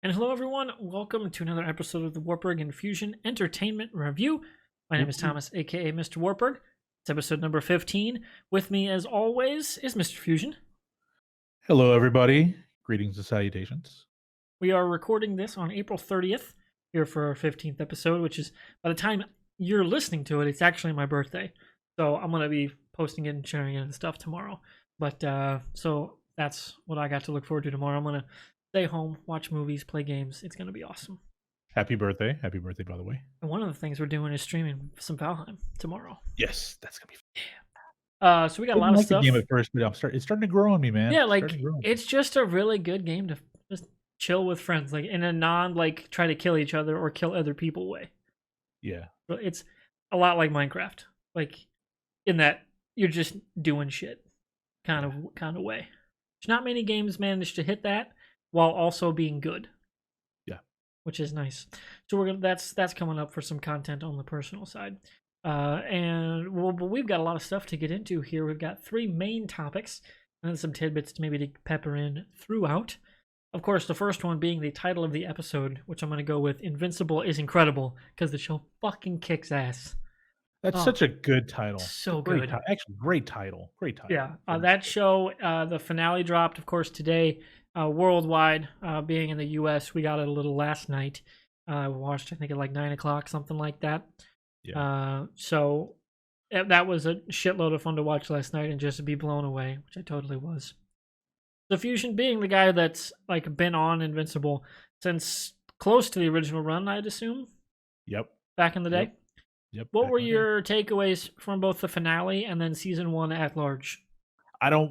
And hello, everyone. Welcome to another episode of the Wartburg Infusion Entertainment Review. My name is Thomas, aka MrWartburg. It's episode number 15. With me, as always, is Mr. Fusion. Hello, everybody. Greetings and salutations. We are recording this on April 30th here for our 15th episode, which is by the time you're listening to it, it's actually my birthday. So I'm going to be posting it and sharing it and stuff tomorrow. But so that's what I got to look forward to tomorrow. I'm going to stay home, watch movies, play games. It's going to be awesome. Happy birthday. Happy birthday, by the way. And one of the things we're doing is streaming some Valheim tomorrow. Yes, that's going to be fun. So we got a lot of stuff. The game at first, but it's starting to grow on me, man. Yeah, like it's just a really good game to just chill with friends, like in a non like try to kill each other or kill other people way. Yeah. But it's a lot like Minecraft, like in that you're just doing shit kind of way. There's not many games manage to hit that while also being good. Yeah. Which is nice. So we're gonna that's coming up for some content on the personal side. And we've got a lot of stuff to get into here. We've got three main topics and then some tidbits to maybe to pepper in throughout. Of course, the first one being the title of the episode, which I'm going to go with Invincible is incredible because the show fucking kicks ass. That's such a good title. So great good. Actually, great title. Great title. Yeah. That show, the finale dropped, of course, today worldwide. Being in the U.S., we got it a little last night. We watched, I think, at like 9 o'clock, something like that. Yeah. So that was a shitload of fun to watch last night and just to be blown away, which I totally was. The Fusion being the guy that's like been on Invincible since close to the original run, I'd assume. Yep. Back in the day. Yep. What were your takeaways from both the finale and then season 1 at large? I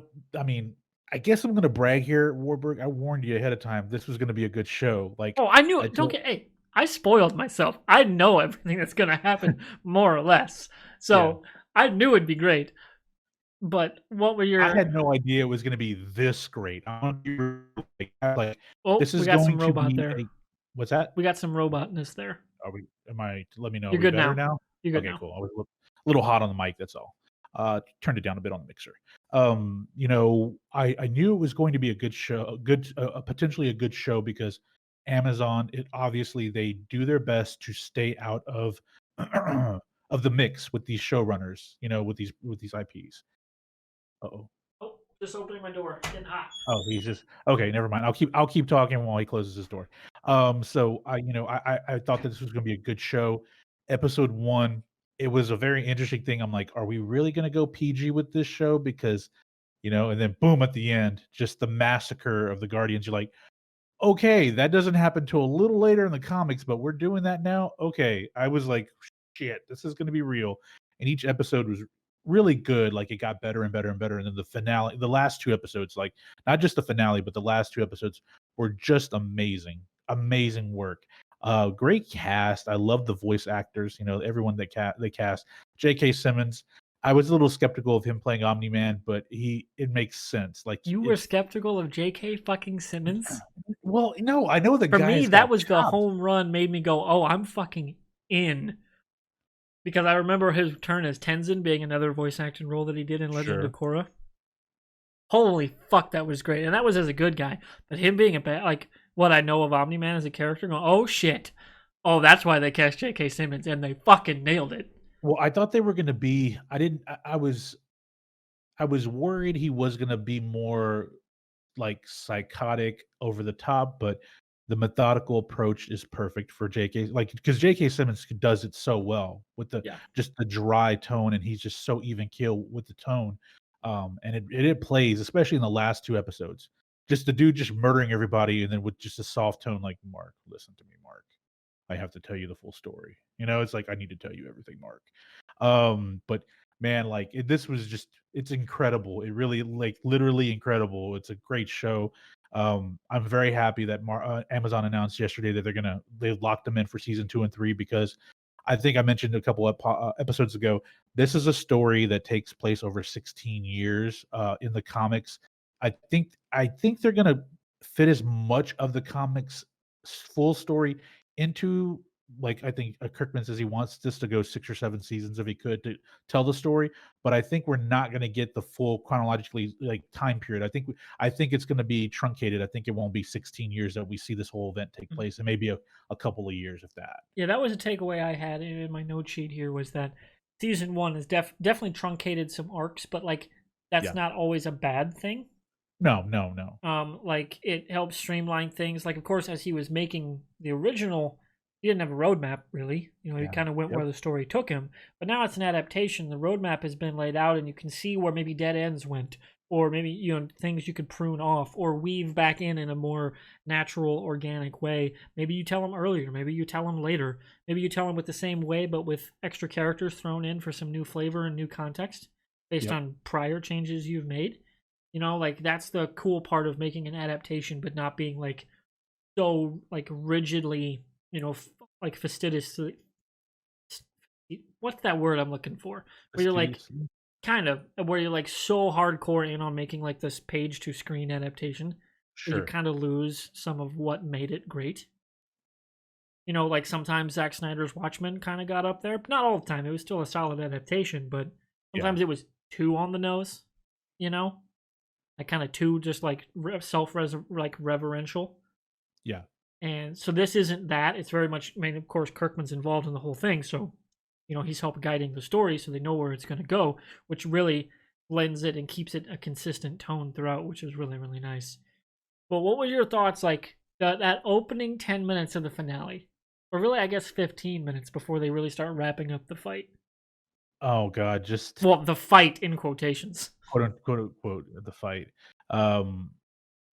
guess I'm going to brag here, Warburg. I warned you ahead of time. This was going to be a good show. Like, oh, I knew it. Hey, I spoiled myself. I know everything that's going to happen, more or less. So yeah. I knew it'd be great. But what were your? I had no idea it was going to be this great. This is going to be there. What's that? We got some robotness there. Are we? Let me know. You're good now. You're good okay, now. Cool. I was a little hot on the mic. That's all. Turned it down a bit on the mixer. I knew it was going to be a good show, potentially a good show because Amazon. Obviously they do their best to stay out of of the mix with these showrunners. With these IPs. Oh, just opening my door. Getting hot. Oh, he's just okay. Never mind. I'll keep talking while he closes his door. So I thought that this was going to be a good show. Episode 1, it was a very interesting thing. I'm like, are we really going to go PG with this show? Because and then boom at the end, just the massacre of the Guardians. You're like, okay, that doesn't happen till a little later in the comics, but we're doing that now. Okay, I was like, shit, this is going to be real. And each episode was really good. Like it got better and better and better. And then the finale, the last 2 episodes, like not just the finale, but the last 2 episodes were just amazing. Amazing work. Great cast. I love the voice actors. Everyone that they cast. J.K. Simmons. I was a little skeptical of him playing Omni-Man, but it makes sense. Like you were skeptical of J.K. fucking Simmons. Well, no, I know the for me that was the home run. Made me go, oh, I'm fucking in. Because I remember his turn as Tenzin being another voice acting role that he did in Legend of Korra. Holy fuck, that was great. And that was as a good guy. But him being a bad, like, what I know of Omni-Man as a character, going, oh shit. Oh, that's why they cast J.K. Simmons, and they fucking nailed it. Well, I thought they were going to be, I was worried he was going to be more like psychotic, over the top, but the methodical approach is perfect for JK. Like because JK Simmons does it so well with just the dry tone, and he's just so even keel with the tone. And it plays, especially in the last 2 episodes. Just the dude just murdering everybody, and then with just a soft tone, like, Mark, listen to me, Mark. I have to tell you the full story. It's like I need to tell you everything, Mark. But man, like this was just, it's incredible. It really, like, literally incredible. It's a great show. I'm very happy that Amazon announced yesterday that they locked them in for season 2 and 3, because I think I mentioned a couple of episodes ago, this is a story that takes place over 16 years in the comics. I think they're going to fit as much of the comics full story into like I think Kirkman says he wants this to go 6 or 7 seasons if he could to tell the story, but I think we're not going to get the full chronologically like time period. I think it's going to be truncated. I think it won't be 16 years that we see this whole event take Mhm. place, and maybe a couple of years if that. Yeah, that was a takeaway I had in my note sheet here was that season one is definitely truncated some arcs, but like that's Yeah. not always a bad thing. No, no, no. Like it helps streamline things. Like of course, as he was making the original, he didn't have a roadmap really. You know, he Yeah. kind of went Yep. where the story took him. But now it's an adaptation. The roadmap has been laid out, and you can see where maybe dead ends went, or maybe things you could prune off or weave back in a more natural, organic way. Maybe you tell them earlier. Maybe you tell them later. Maybe you tell them with the same way, but with extra characters thrown in for some new flavor and new context based Yep. on prior changes you've made. Like that's the cool part of making an adaptation, but not being like so like rigidly, like fastidiously. What's that word I'm looking for? Where you're like Fastidiously. kind of where you're like so hardcore in on making like this page to screen adaptation, where you Sure. kind of lose some of what made it great. Like sometimes Zack Snyder's Watchmen kind of got up there. Not all the time. It was still a solid adaptation, but Yeah. sometimes it was too on the nose. You know, like kind of too just like like reverential. Yeah. And so this isn't that. It's very much. I mean, of course, Kirkman's involved in the whole thing, so he's helped guiding the story, so they know where it's going to go, which really lends it and keeps it a consistent tone throughout, which is really really nice. But what were your thoughts like that opening 10 minutes of the finale, or really I guess 15 minutes before they really start wrapping up the fight? Oh god, just Well, the fight in quotations. quote unquote the fight. Um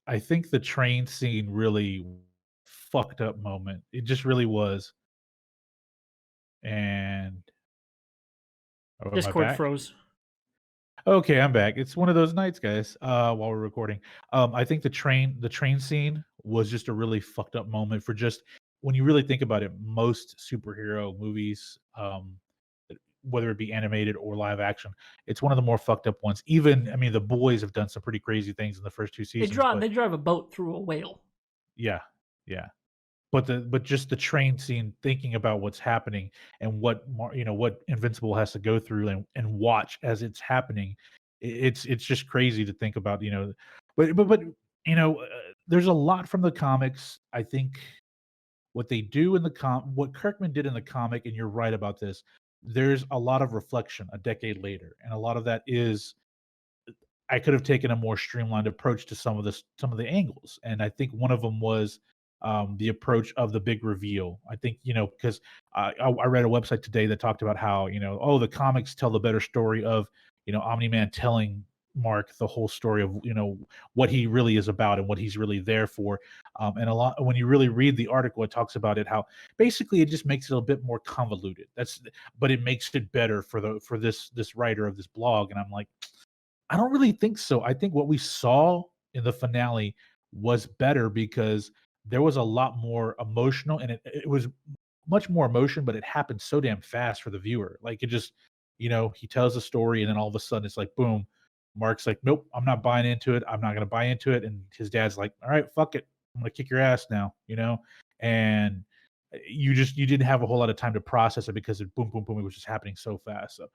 I think the train scene really fucked up moment. It just really was. And oh, am I Discord back? froze. Okay, I'm back. It's one of those nights, guys, while we're recording. I think the train scene was just a really fucked up moment for just when you really think about it, most superhero movies, whether it be animated or live action, it's one of the more fucked up ones. Even I mean, the boys have done some pretty crazy things in the first 2 They seasons, drive but they drive a boat through a whale. yeah, yeah. But just the train scene, thinking about what's happening and what Invincible has to go through and watch as it's happening, it's just crazy to think about, but there's a lot from the comics. I think what they do in what Kirkman did in the comic, and you're right about this. There's a lot of reflection a decade later, and a lot of that is I could have taken a more streamlined approach to some of the angles, and I think one of them was the approach of the big reveal. I think because I read a website today that talked about how oh the comics tell the better story of Omni-Man telling Mark the whole story of what he really is about and what he's really there for, and a lot when you really read the article, it talks about it how basically it just makes it a bit more convoluted. But it makes it better for this writer of this blog, and I'm like I don't really think so. I think what we saw in the finale was better because there was a lot more emotional and it was much more emotion, but it happened so damn fast for the viewer. Like it just, he tells a story and then all of a sudden it's like, boom. Mark's like, nope, I'm not buying into it. I'm not going to buy into it. And his dad's like, all right, fuck it. I'm going to kick your ass now, and you didn't have a whole lot of time to process it because it boom, boom, boom. It was just happening so fast. So,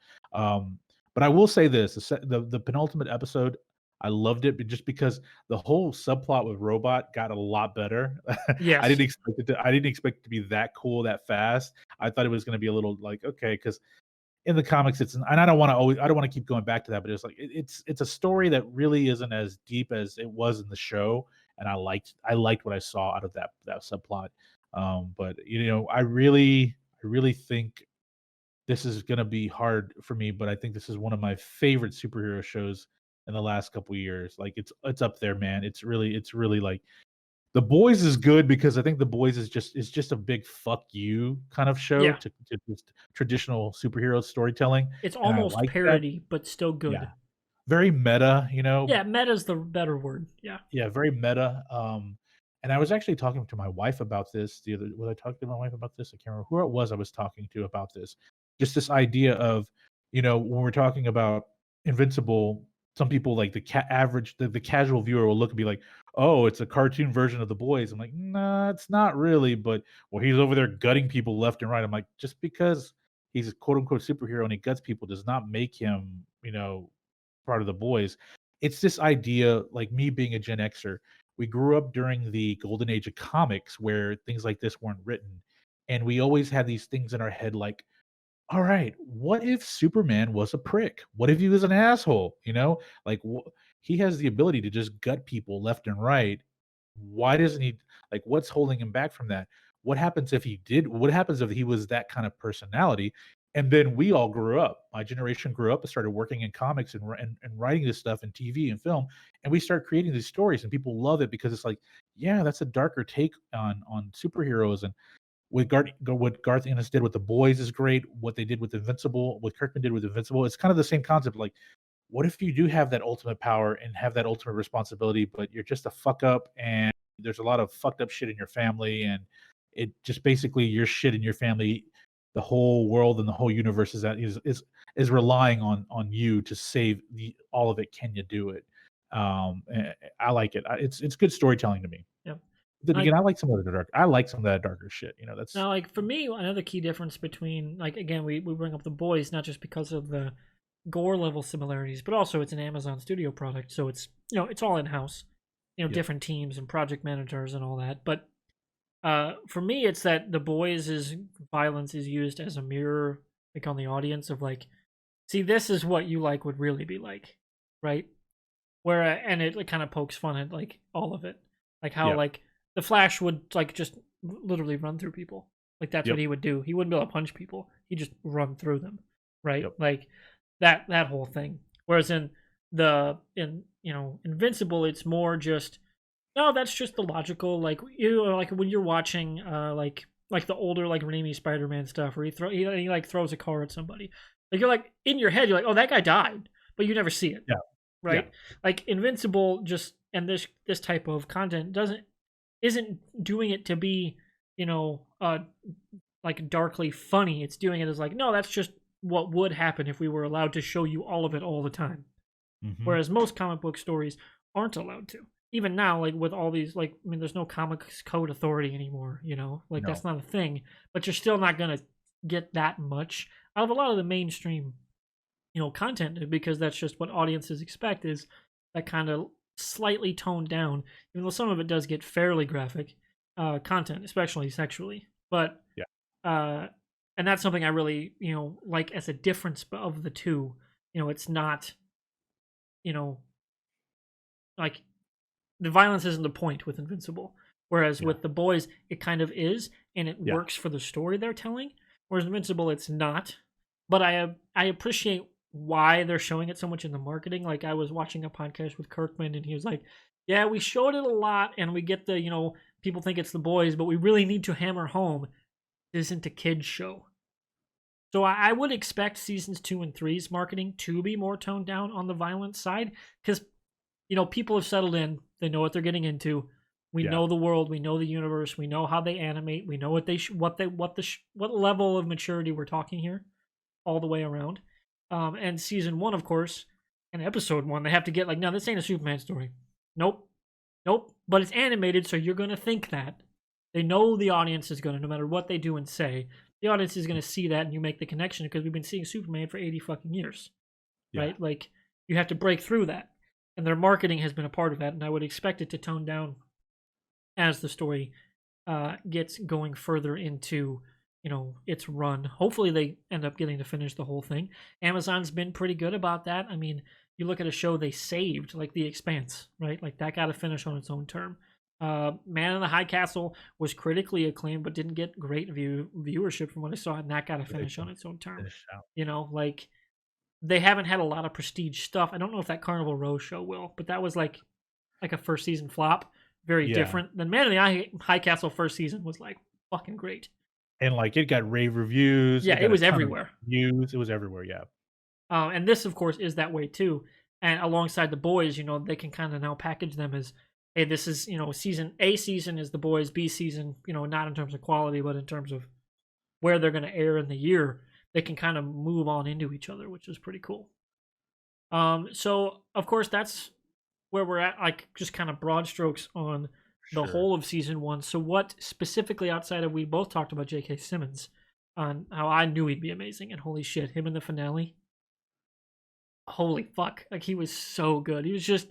but I will say this: the penultimate episode, I loved it, but just because the whole subplot with Robot got a lot better. Yes. I didn't expect it to be that cool that fast. I thought it was going to be a little like okay, because in the comics and I don't want to keep going back to that, but it's like it's a story that really isn't as deep as it was in the show, and I liked what I saw out of that subplot. But I really think this is gonna be hard for me, but I think this is one of my favorite superhero shows in the last couple years. Like it's up there, man. It's really like The Boys is good because I think The Boys is just a big fuck you kind of show Yeah. to just traditional superhero storytelling, It's and I almost like that. parody, but still Yeah, good. very meta, Yeah, meta's the better word. Yeah. yeah, very meta. And I was actually talking to my wife about this the other. Was I talking to my wife about this? I can't remember who it was. I was talking to about this. Just this idea of, when we're talking about Invincible, some people like the casual viewer will look and be like, oh, it's a cartoon version of The Boys. I'm like, nah, it's not really. But well, he's over there gutting people left and right. I'm like, just because he's a quote unquote superhero and he guts people does not make him, part of The Boys. It's this idea, like me being a Gen Xer, we grew up during the golden age of comics where things like this weren't written. And we always had these things in our head like, all right, what if Superman was a prick? What if he was an asshole? Like he has the ability to just gut people left and right. Why doesn't he, like, what's holding him back from that? What happens if he did? What happens if he was that kind of personality? And then we all grew up. My generation grew up and started working in comics and writing this stuff in TV and film, and we start creating these stories, and people love it because it's like, yeah, that's a darker take on superheroes, and what Garth Ennis did with The Boys is great. What they did with Invincible, what Kirkman did with Invincible, it's kind of the same concept. Like, what if you do have that ultimate power and have that ultimate responsibility, but you're just a fuck up and there's a lot of fucked up shit in your family, and it just basically your shit in your family, the whole world and the whole universe is relying on you to save all of it. Can you do it? I like it. It's good storytelling to me. Yeah. Then again, I like some of the dark. I like some of that darker shit. That's now, like for me, another key difference between, like, again, we bring up The Boys not just because of the gore level similarities, but also it's an Amazon studio product, so it's it's all in house, different teams and project managers and all that. But for me, it's that The Boys' violence is used as a mirror, like on the audience of like, see, this is what you like would really be like, right? Where and it kind of pokes fun at like all of it, like how like the Flash would like just literally run through people, like that's what he would do. He wouldn't be able to punch people; he just run through them, right? Like that whole thing. Whereas in Invincible, it's more just no, that's just the logical, like like when you're watching like the older like Raimi Spider-Man stuff where he like throws a car at somebody, like you're like in your head you're like, oh, that guy died, but you never see it. Right? Yeah. Like Invincible just and this type of content isn't doing it to be, like darkly funny. It's doing it as like, no, that's just what would happen if we were allowed to show you all of it all the time. Mm-hmm. Whereas most comic book stories aren't allowed to. Even now, like with all these, like, I mean, there's no Comics Code Authority anymore, like that's not a thing. But you're still not gonna get that much out of a lot of the mainstream content, because that's just what audiences expect, is that kind of slightly toned down, even though some of it does get fairly graphic content, especially sexually. But and that's something I really like as a difference of the two. It's not like the violence isn't the point with Invincible, whereas with The Boys it kind of is, and it works for the story they're telling. Whereas Invincible, it's not. But I appreciate why they're showing it so much in the marketing. Like I was watching a podcast with Kirkman, and he was like, "Yeah, we showed it a lot, and we get the people think it's The Boys, but we really need to hammer home this isn't a kids show." So I would expect seasons 2 and 3's marketing to be more toned down on the violence side, because people have settled in, they know what they're getting into. We know the world, we know the universe, we know how they animate, we know what level of maturity we're talking here, all the way around. And season 1, of course, and episode 1, they have to get like, no, this ain't a Superman story. Nope. But it's animated, so you're gonna think that. They know the audience is gonna, no matter what they do and say, the audience is gonna see that, and you make the connection because we've been seeing Superman for 80 fucking years, right? Like you have to break through that, and their marketing has been a part of that. And I would expect it to tone down as the story gets going further into its run. Hopefully they end up getting to finish the whole thing. Amazon's been pretty good about that. I mean, you look at a show they saved, like The Expanse, right? Like that got to finish on its own term. Man in the High Castle was critically acclaimed, but didn't get great viewership from what I saw, and that got to finish on its own term. Like they haven't had a lot of prestige stuff. I don't know if that Carnival Row show will, but that was like a first season flop. Very different than Man in the High Castle. First season was like fucking great. And like it got rave reviews. Yeah, it was everywhere. It was everywhere. Yeah. And this, of course, is that way too. And alongside The Boys, they can kind of now package them as, hey, this is season A season is The Boys, B season, not in terms of quality, but in terms of where they're going to air in the year. They can kind of move on into each other, which is pretty cool. So of course that's where we're at, like just kind of broad strokes on the Sure. whole of season 1. So what specifically outside of, we both talked about J.K. Simmons on how I knew he'd be amazing, and holy shit, him in the finale, holy fuck, like he was so good. He was just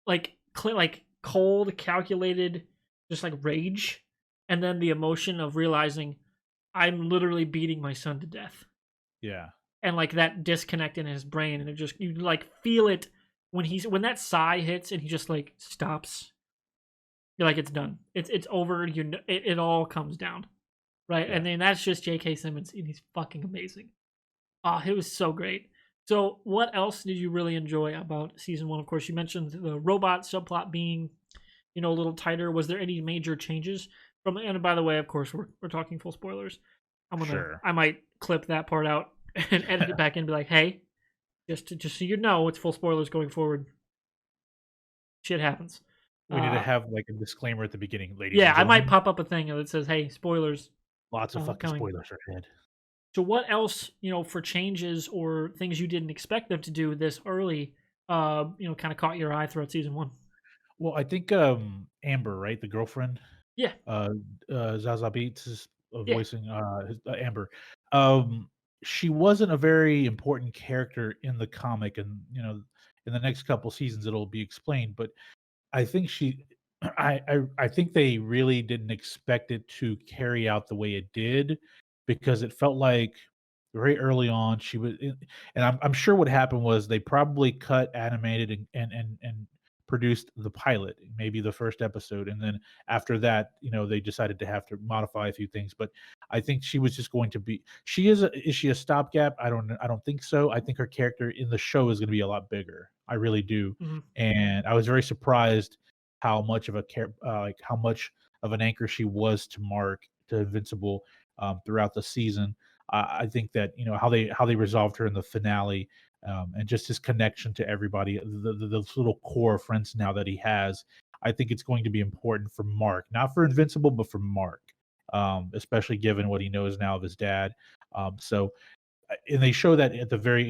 like like cold, calculated, just like rage, and then the emotion of realizing I'm literally beating my son to death, Yeah. and like that disconnect in his brain, and it just, you like feel it when that sigh hits and he just like stops. You're like, it's done. It's over. You know, it all comes down, right? Yeah. And then that's just J.K. Simmons, and he's fucking amazing. Ah, it was so great. So, what else did you really enjoy about season 1? Of course, you mentioned the robot subplot being, a little tighter. Was there any major changes from? And by the way, of course, we're talking full spoilers. Sure. I might clip that part out and edit it back in and be like, hey, just so you know, it's full spoilers going forward. Shit happens. We need to have like a disclaimer at the beginning, ladies Yeah, and I might gentlemen. pop up a thing that says, hey, spoilers Lots of fucking coming. spoilers are ahead. So what else, for changes or things you didn't expect them to do this early, kind of caught your eye throughout season 1? Well, I think Amber, right, the girlfriend, Yeah, uh, Zaza Beetz is yeah. voicing Amber. Um, she wasn't a very important character in the comic, and in the next couple seasons it'll be explained. But I think she I think they really didn't expect it to carry out the way it did, because it felt like very early on she was and I'm sure what happened was they probably cut, animated, and produced the pilot, maybe the first episode, and then after that, they decided to have to modify a few things. But I think she was just going to be is she a stopgap? I don't think so. I think her character in the show is going to be a lot bigger. I really do. Mhm. And I was very surprised how much of how much of an anchor she was to Mark, to Invincible, throughout the season. I think that how they resolved her in the finale, and just his connection to everybody, the little core of friends now that he has. I think it's going to be important for Mark, not for Invincible, but for Mark, especially given what he knows now of his dad. And they show that at the very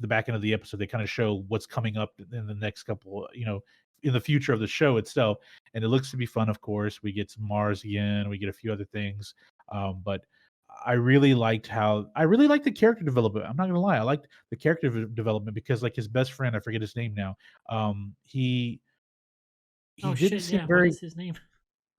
the back end of the episode, they kind of show what's coming up in the next couple, in the future of the show itself, and it looks to be fun. Of course, we get some Mars again, we get a few other things, but I really liked the character development. I'm not gonna lie, I liked the character development, because like his best friend, I forget his name now, he Oh didn't shit, seem yeah. What very. is his name?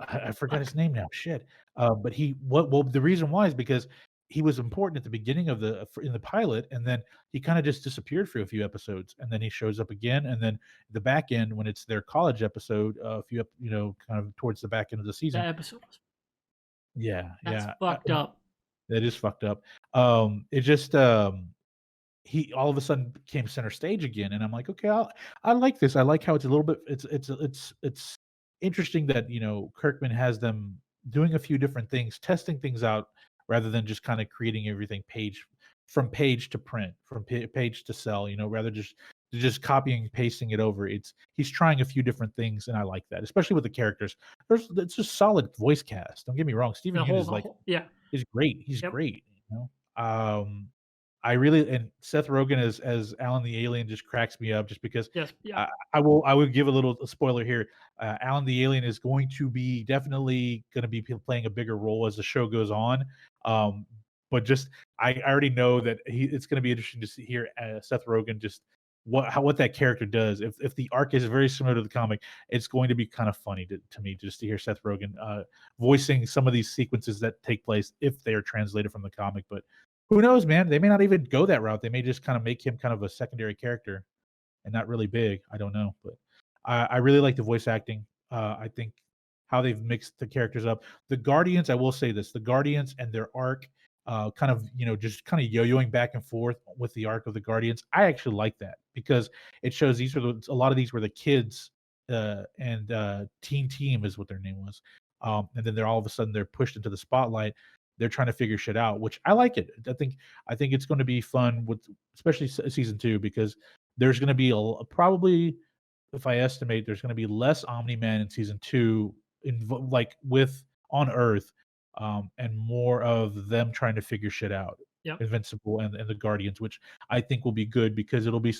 I forgot Fuck. his name now. Shit. But he what well the reason why is because he was important at the beginning of in the pilot, and then he kind of just disappeared for a few episodes, and then he shows up again, and then the back end when it's their college episode, a few kind of towards the back end of the season. That episode was. Yeah, That's yeah, fucked up. that is fucked up. It just he all of a sudden became center stage again, and I'm like, okay, I like this. I like how it's a little bit. It's interesting that Kirkman has them doing a few different things, testing things out, rather than just kind of creating everything page to print, from page to sell. Rather just copying and pasting it over. He's trying a few different things, and I like that, especially with the characters. It's just solid voice cast. Don't get me wrong, Stephen Yeun Yeah. is great. He's Yep. great. I really and Seth Rogen as Alan the Alien just cracks me up, just because Yes. Yeah. I will give a spoiler here. Alan the Alien is going to be definitely going to be playing a bigger role as the show goes on. But just I already know that it's going to be interesting to hear Seth Rogen just what that character does. If the arc is very similar to the comic, it's going to be kind of funny to me just to hear Seth Rogen voicing some of these sequences that take place if they are translated from the comic. But who knows, man? They may not even go that route. They may just kind of make him kind of a secondary character and not really big. I don't know, but I really like the voice acting. I think how they've mixed the characters up. The Guardians, I will say this: the Guardians and their arc, kind of just kind of yo-yoing back and forth with the arc of the Guardians. I actually like that, because it shows a lot of these were the kids, and Teen Team is what their name was, and then they're all of a sudden they're pushed into the spotlight. They're trying to figure shit out, which I like it. I think it's going to be fun with, especially season 2, because there's going to be probably, if I estimate, there's going to be less Omni-Man in season 2, like with on Earth, and more of them trying to figure shit out. Yep. Invincible and the Guardians, which I think will be good because there'll be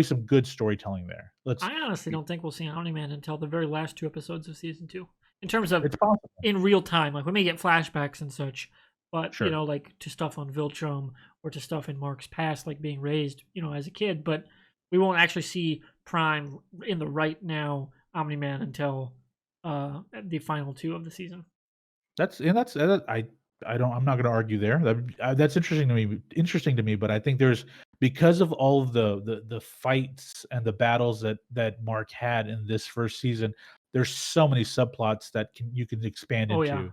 some good storytelling there. I honestly don't think we'll see Omni-Man until the very last 2 episodes of season 2. In terms of It's possible. in real time, like we may get flashbacks and such, but Sure. like to stuff on Viltrum or to stuff in Mark's past, like being raised, as a kid. But we won't actually see Prime in the right now Omni-Man until the final 2 of the season. I'm not going to argue there. That's interesting to me. Interesting to me, but I think there's because of all of the fights and the battles that Mark had in this first season. There's so many subplots that you can expand Oh into.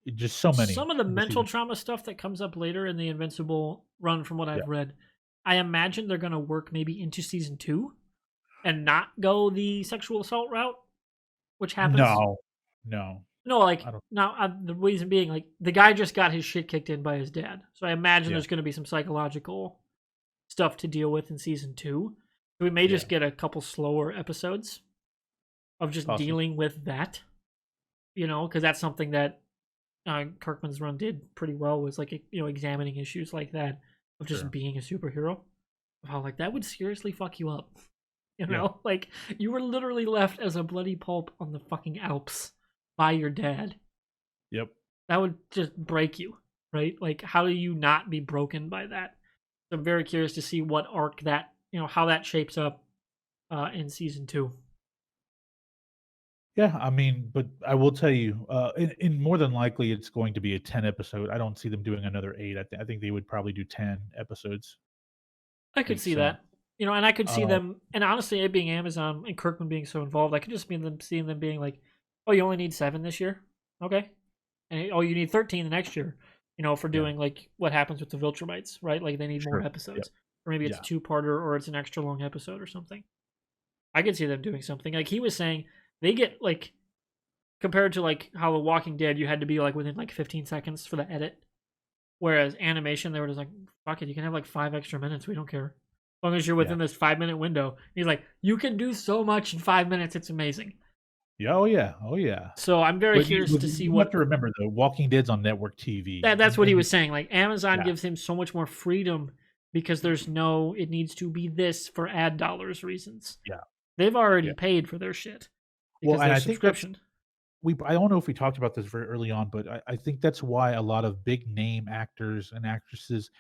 yeah, just so many. Some of the mental trauma stuff that comes up later in the Invincible run, from what I've read, I imagine they're going to work maybe into season 2 and not go the sexual assault route, which happens. No, like now the reason being, like, the guy just got his shit kicked in by his dad, so I imagine there's going to be some psychological stuff to deal with in season 2. So we may just get a couple slower episodes of just dealing with that, because that's something that Kirkman's run did pretty well, was like examining issues like that of just being a superhero. How like that would seriously fuck you up, like you were literally left as a bloody pulp on the fucking Alps by your dad. Yep. That would just break you, right? Like, how do you not be broken by that? So I'm very curious to see what arc that, how that shapes up in season 2. Yeah, I mean, but I will tell you, in more than likely, it's going to be a 10 episode. I don't see them doing another 8. I think they would probably do 10 episodes. I could see that. And I could see them, and honestly, it being Amazon and Kirkman being so involved, I could just seeing them being like, oh, you only need 7 this year? Okay. And you need 13 the next year, for doing like what happens with the Viltrumites, right? Like they need more episodes. Or maybe it's a 2-parter or it's an extra long episode or something. I could see them doing something. Like he was saying, they get like, compared to like how The Walking Dead, you had to be like within like 15 seconds for the edit. Whereas animation, they were just like, fuck it, you can have like 5 extra minutes. We don't care. As long as you're within this 5-minute window. He's like, you can do so much in 5 minutes. It's amazing. Yeah, oh yeah. So I'm very curious to see what. You have to remember though, Walking Dead's on network TV. That's what he was saying. Like Amazon gives him so much more freedom because there's it needs to be this for ad dollars reasons. Yeah, they've already paid for their shit. Well, and I think I don't know if we talked about this very early on, but I think that's why a lot of big name actors and actresses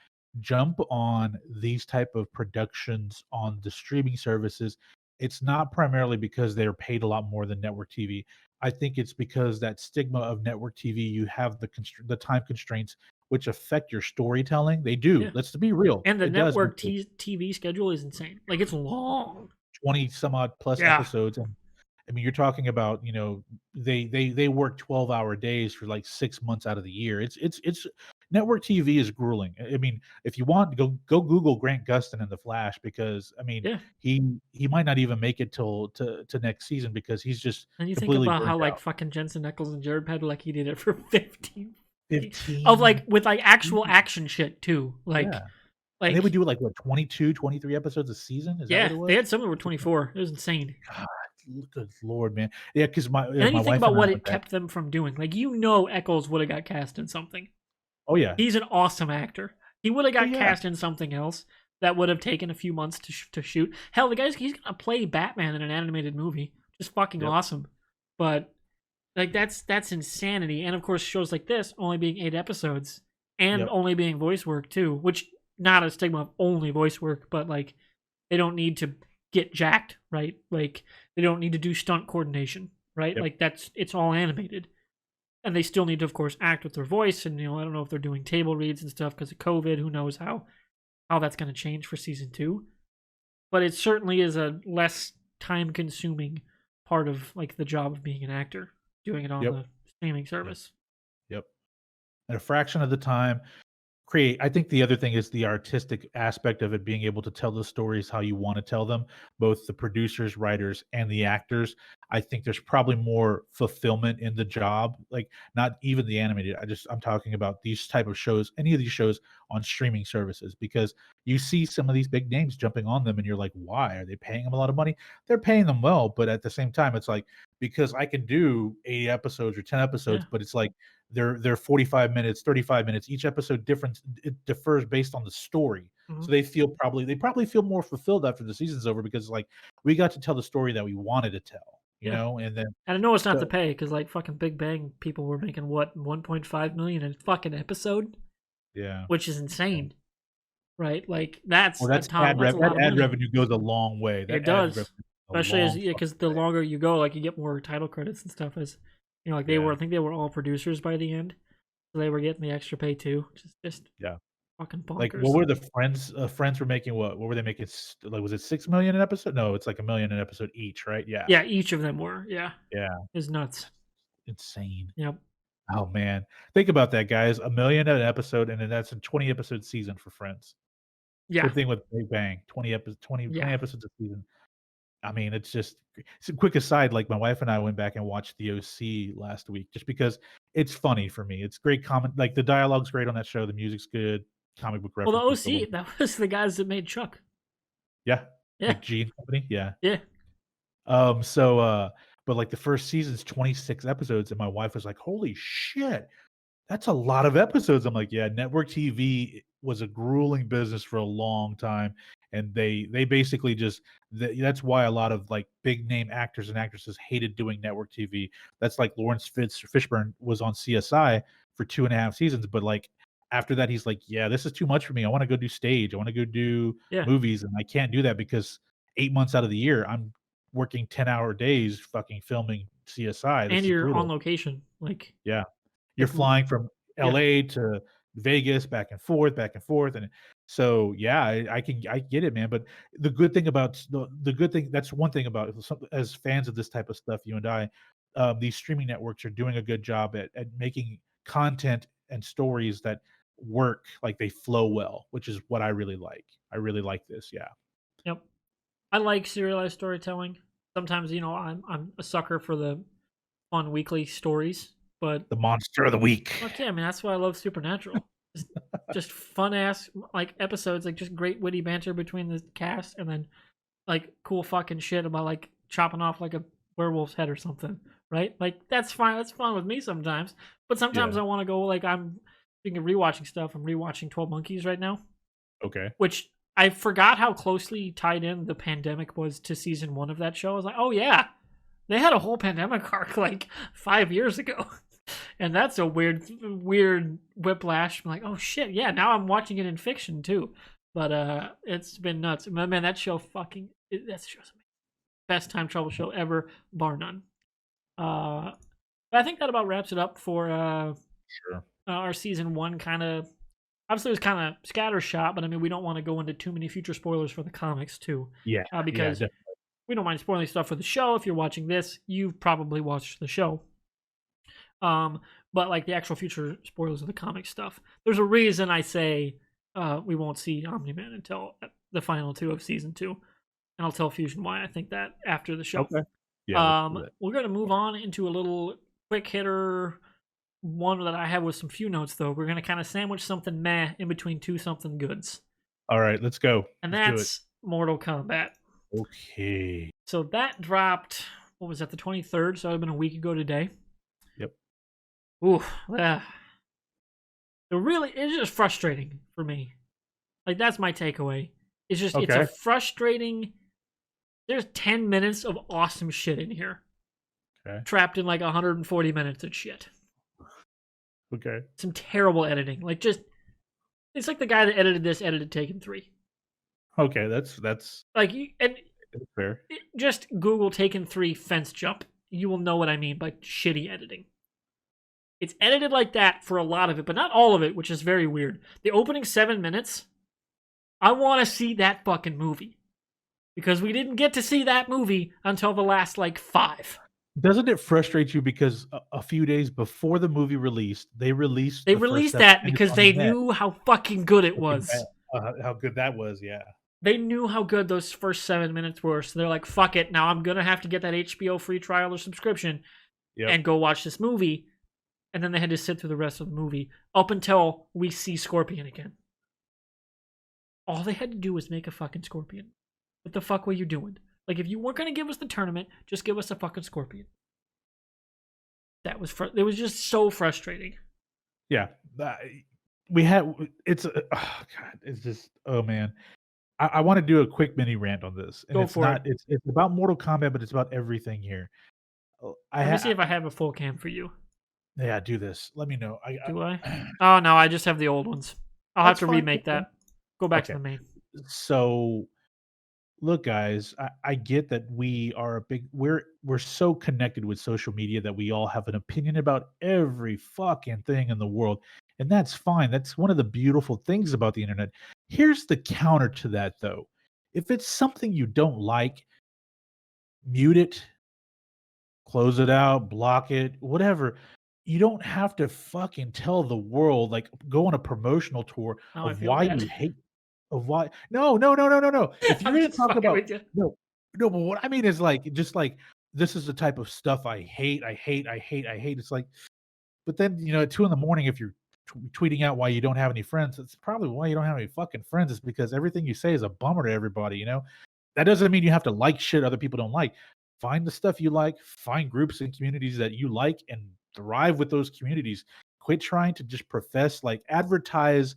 jump on these type of productions on the streaming services. It's not primarily because they're paid a lot more than network TV. I think it's because that stigma of network TV, you have the time constraints which affect your storytelling. They do. Yeah. Let's be real. And the network TV schedule is insane. Like it's long. 20 some odd plus episodes. And I mean, you're talking about, they work 12-hour days for like 6 months out of the year. It's network TV is grueling. I mean, if you want, go Google Grant Gustin in The Flash, because I mean, he might not even make it to next season because he's just. And you think about how like fucking Jensen Ackles and Jared Padalecki did it for 15 of like with like actual action shit too. Like and they would do like what 22, 23 episodes a season. Is that what it was? They had some that were 24. It was insane. God. Good Lord, man. Yeah, because my and then you think about what it kept them from doing. Like, Eccles would have got cast in something. Oh yeah, he's an awesome actor. He would have got cast in something else that would have taken a few months to shoot. Hell, he's gonna play Batman in an animated movie. Just fucking awesome. But like that's insanity. And of course, shows like this only being 8 episodes and only being voice work too, which not a stigma of only voice work, but like they don't need to get jacked, right? Like they don't need to do stunt coordination, right? Like it's all animated, and they still need to, of course, act with their voice. And I don't know if they're doing table reads and stuff because of COVID. Who knows how that's going to change for season 2? But it certainly is a less time-consuming part of like the job of being an actor, doing it on the streaming service. Yep, at a fraction of the time. I think the other thing is the artistic aspect of it, being able to tell the stories how you want to tell them, both the producers, writers, and the actors. I think there's probably more fulfillment in the job, like not even the animated. I'm talking about these type of shows, any of these shows on streaming services, because you see some of these big names jumping on them and you're like, why? Are they paying them a lot of money? They're paying them well, but at the same time, it's like, because I can do 80 episodes or 10 episodes, but it's like, they're 45 minutes, 35 minutes. Each episode different. It differs based on the story. So they probably feel more fulfilled after the season's over because like we got to tell the story that we wanted to tell, and then I know it's not to pay because like fucking Big Bang people were making what 1.5 million a fucking episode, which is insane, right? Like that's a ton. That's a lot of money. Ad revenue goes a long way. It does, especially because the longer you go, like you get more title credits and stuff. As like they were, I think they were all producers by the end, so they were getting the extra pay too, which is just fucking bonkers. Like, what were the Friends? Friends were making what? What were they making? Like, was it $6 million an episode? No, it's like $1 million an episode each, right? Yeah. Yeah, each of them were. Yeah. It's nuts. Insane. Yep. Oh man, think about that, guys. $1 million an episode, and then that's a 20 episode season for Friends. Yeah. Same thing with Big Bang. 20 episodes a season. I mean, it's a quick aside. Like my wife and I went back and watched The OC last week, just because it's funny for me. It's great comment. Like the dialogue's great on that show. The music's good. Comic book references. Well, the OC, that was the guys that made Chuck. Yeah. McG and Company. Yeah. Yeah. But like the first season's 26 episodes, and my wife was like, "Holy shit, that's a lot of episodes." I'm like, "Yeah, network TV was a grueling business for a long time, and they basically that's why a lot of like big name actors and actresses hated doing network TV. That's like Lawrence Fishburne was on CSI for 2.5 seasons, but like after that, he's like, "Yeah, this is too much for me. I want to go do stage. I want to go do movies, and I can't do that because 8 months out of the year, I'm working 10-hour days, fucking filming CSI, and you're on location, like you're flying from LA to Vegas, back and forth, and so I get it, man. But the good thing about that's one thing about as fans of this type of stuff, you and I, these streaming networks are doing a good job at making content and stories that work, like they flow well, which is what I really like. I really like this. Yep. I like serialized storytelling. Sometimes, I'm a sucker for the fun weekly stories, but the monster of the week. Fuck yeah, man! That's why I love Supernatural. just fun ass like episodes, like just great witty banter between the cast, and then like cool fucking shit about like chopping off like a werewolf's head or something, right? Like that's fine. That's fun with me sometimes, but sometimes I want to go like speaking of rewatching stuff. I'm rewatching 12 Monkeys right now. Okay. Which I forgot how closely tied in the pandemic was to season 1 of that show. I was like, oh yeah, they had a whole pandemic arc like 5 years ago. And that's a weird whiplash. I'm like, oh shit, yeah, now I'm watching it in fiction too. But it's been nuts. Man, that show that show's amazing. Best time travel show ever, bar none. But I think that about wraps it up for our season 1 kind of. Obviously, it was kind of scattershot, but I mean, we don't want to go into too many future spoilers for the comics too. Because we don't mind spoiling stuff for the show. If you're watching this, you've probably watched the show. But like the actual future spoilers of the comic stuff, there's a reason I say we won't see Omni-Man until the final 2 of season 2, and I'll tell Fusion why I think that after the show. Okay. We're gonna move on into a little quick hitter. One that I have with some few notes, though. We're going to kind of sandwich something meh in between 2 something goods. All right, let's go. And that's Mortal Kombat. Okay. So that dropped, what was that, the 23rd? So it would have been a week ago today. Yep. Ooh, it's just frustrating for me. Like, that's my takeaway. It's just, it's a frustrating, there's 10 minutes of awesome shit in here. Okay. Trapped in like 140 minutes of shit. Okay. Some terrible editing. Like just it's like the guy that edited this edited Taken 3. Okay, that's like and that's fair. Just Google Taken 3 fence jump. You will know what I mean by shitty editing. It's edited like that for a lot of it, but not all of it, which is very weird. The opening 7 minutes, I want to see that fucking movie. Because we didn't get to see that movie until the last like 5. Doesn't it frustrate you because a few days before the movie released, they released that because they knew how fucking good it was. How good that was, yeah. They knew how good those first 7 minutes were, so they're like, fuck it, now I'm going to have to get that HBO free trial or subscription and go watch this movie. And then they had to sit through the rest of the movie up until we see Scorpion again. All they had to do was make a fucking Scorpion. What the fuck were you doing? Like, if you weren't going to give us the tournament, just give us a fucking Scorpion. It was just so frustrating. Yeah, we had it's oh god, it's just oh man. I want to do a quick mini rant on this, and Go it's for not it. it's about Mortal Kombat, but it's about everything here. Let me see if I have a full cam for you. Yeah, do this. Let me know. Do I? Oh no, I just have the old ones. I'll have That's to fine. remake That's fine. that. Go back to Okay, the main. so look, guys, I get that we're so connected with social media that we all have an opinion about every fucking thing in the world, and that's fine. That's one of the beautiful things about the internet. Here's the counter to that, though. If it's something you don't like, mute it, close it out, block it, whatever. You don't have to fucking tell the world, like, go on a promotional tour Now I of feel why bad. you hate of why no, no, no, no, no, no. If you're I'm gonna just talk fucking about with you. no, no, but what I mean is like just like this is the type of stuff I hate, I hate, I hate, I hate. It's like, but then at 2 in the morning, if you're tweeting out why you don't have any friends, it's probably why you don't have any fucking friends. It's because everything you say is a bummer to everybody. That doesn't mean you have to like shit other people don't like. Find the stuff you like, find groups and communities that you like, and thrive with those communities. Quit trying to just profess, like, advertise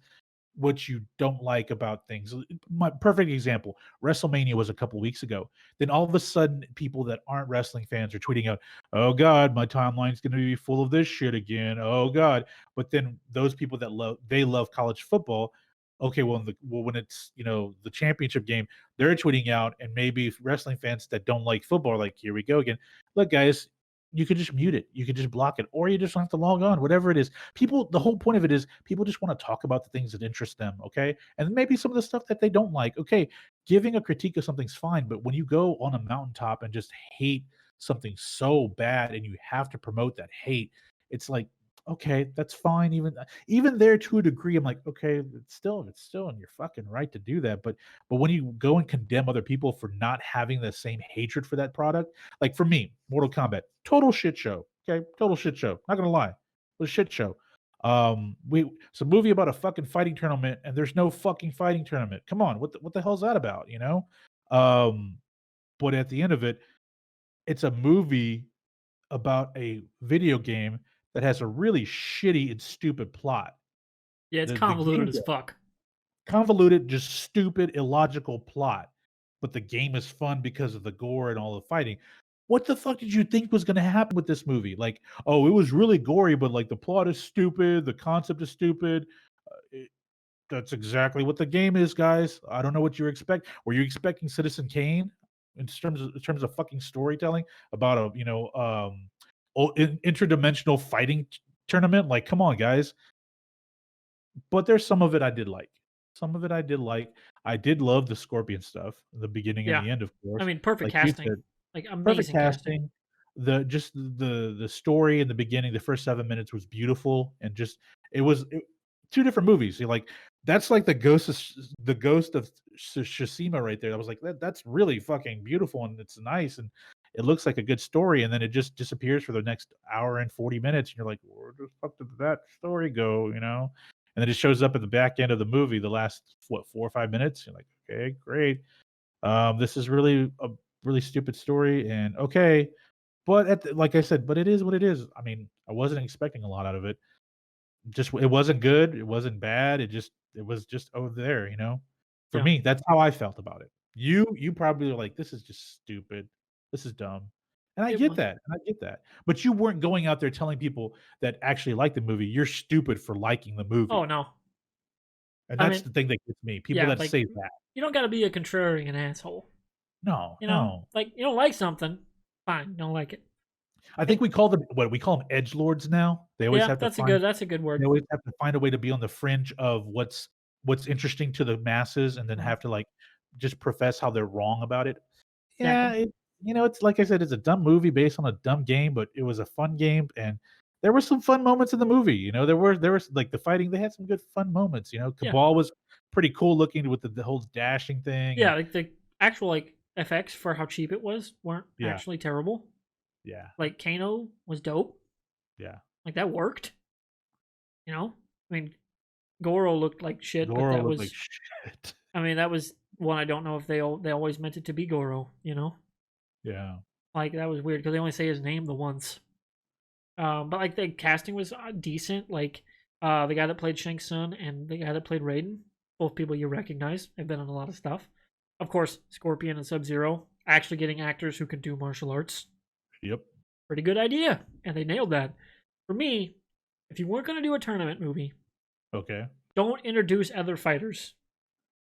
what you don't like about things. My perfect example, WrestleMania was a couple weeks ago. Then all of a sudden, people that aren't wrestling fans are tweeting out, "Oh God, my timeline's going to be full of this shit again. Oh God!" But then those people that love college football. Okay, when it's the championship game, they're tweeting out, and maybe wrestling fans that don't like football are like, "Here we go again." Look, guys, you could just mute it, you could just block it, or you just don't have to log on. Whatever it is, the whole point of it is people just want to talk about the things that interest them, okay? And maybe some of the stuff that they don't like, okay? Giving a critique of something's fine, but when you go on a mountaintop and just hate something so bad and you have to promote that hate, it's like, okay, that's fine. Even there, to a degree, I'm like, okay, it's still in your fucking right to do that. But when you go and condemn other people for not having the same hatred for that product, like for me, Mortal Kombat, total shit show. Okay, total shit show. Not gonna lie, it was a shit show. It's a movie about a fucking fighting tournament, and there's no fucking fighting tournament. Come on, what the hell's that about? Um, but at the end of it, it's a movie about a video game that has a really shitty and stupid plot. Yeah, it's The convoluted game as fuck. convoluted, just stupid, illogical plot, but the game is fun because of the gore and all the fighting. What the fuck did you think was gonna happen with this movie? Like, oh, it was really gory, but like the plot is stupid, the concept is stupid. That's exactly what the game is, guys. I don't know what you expect. Were you expecting Citizen Kane in terms of fucking storytelling about interdimensional fighting tournament? Like, come on, guys. But there's some of it I did like. Some of it I did like. I did love the Scorpion stuff, the beginning and Yeah. the end, of I course. mean, perfect Like you casting. said, Like perfect amazing casting. casting. The story in the beginning, the first 7 minutes was beautiful, and just two different movies. You're like, that's like the ghost of Shishima right there. I was like, that's really fucking beautiful, and it's nice, and it looks like a good story, and then it just disappears for the next hour and 40 minutes, and you're like, where the fuck did that story go? And then it shows up at the back end of the movie, the last 4 or 5 minutes. You're like, okay, great. This is really stupid story, and okay, but like I said, but it is what it is. I mean, I wasn't expecting a lot out of it. Just it wasn't good, it wasn't bad. It was just over there. For Yeah. me, that's how I felt about it. You probably are like, this is just stupid. This is dumb. And I It get was. that. And I get that. But you weren't going out there telling people that actually like the movie, you're stupid for liking the Oh movie. no. And I that's mean, the thing that gets me. People yeah, that like say that. you don't gotta be a contrarian asshole. No, no. Like you don't like something, fine, don't like it. I And think we call them what we call them edge lords now. They always yeah, have to find that's a good They word. always have to find a way to be on the fringe of what's interesting to the masses, and then Mhm. have to, like, just profess how they're wrong about it. Yeah, Yeah, it's like I said, it's a dumb movie based on a dumb game, but it was a fun game, and there were some fun moments in the movie. There was like, the fighting, they had some good fun moments. yeah, Cabal was pretty cool looking with the whole dashing thing, yeah. and Like the actual FX for how cheap it was weren't yeah, actually terrible. yeah, Like Kano was dope. yeah. Like that worked. I mean, Goro looked like shit, but Goro that looked like was. shit. I mean, that was one. I don't know if they always meant it to be Goro. Yeah. Like that was weird because they only say his name the once. But like the casting was decent. Like the guy that played Shang Tsung and the guy that played Raiden, both people you recognize, have been on a lot of stuff. Of course, Scorpion and Sub-Zero actually getting actors who can do martial arts. Yep. Pretty good idea, and they nailed that. For me, if you weren't going to do a tournament movie, okay, don't introduce other fighters.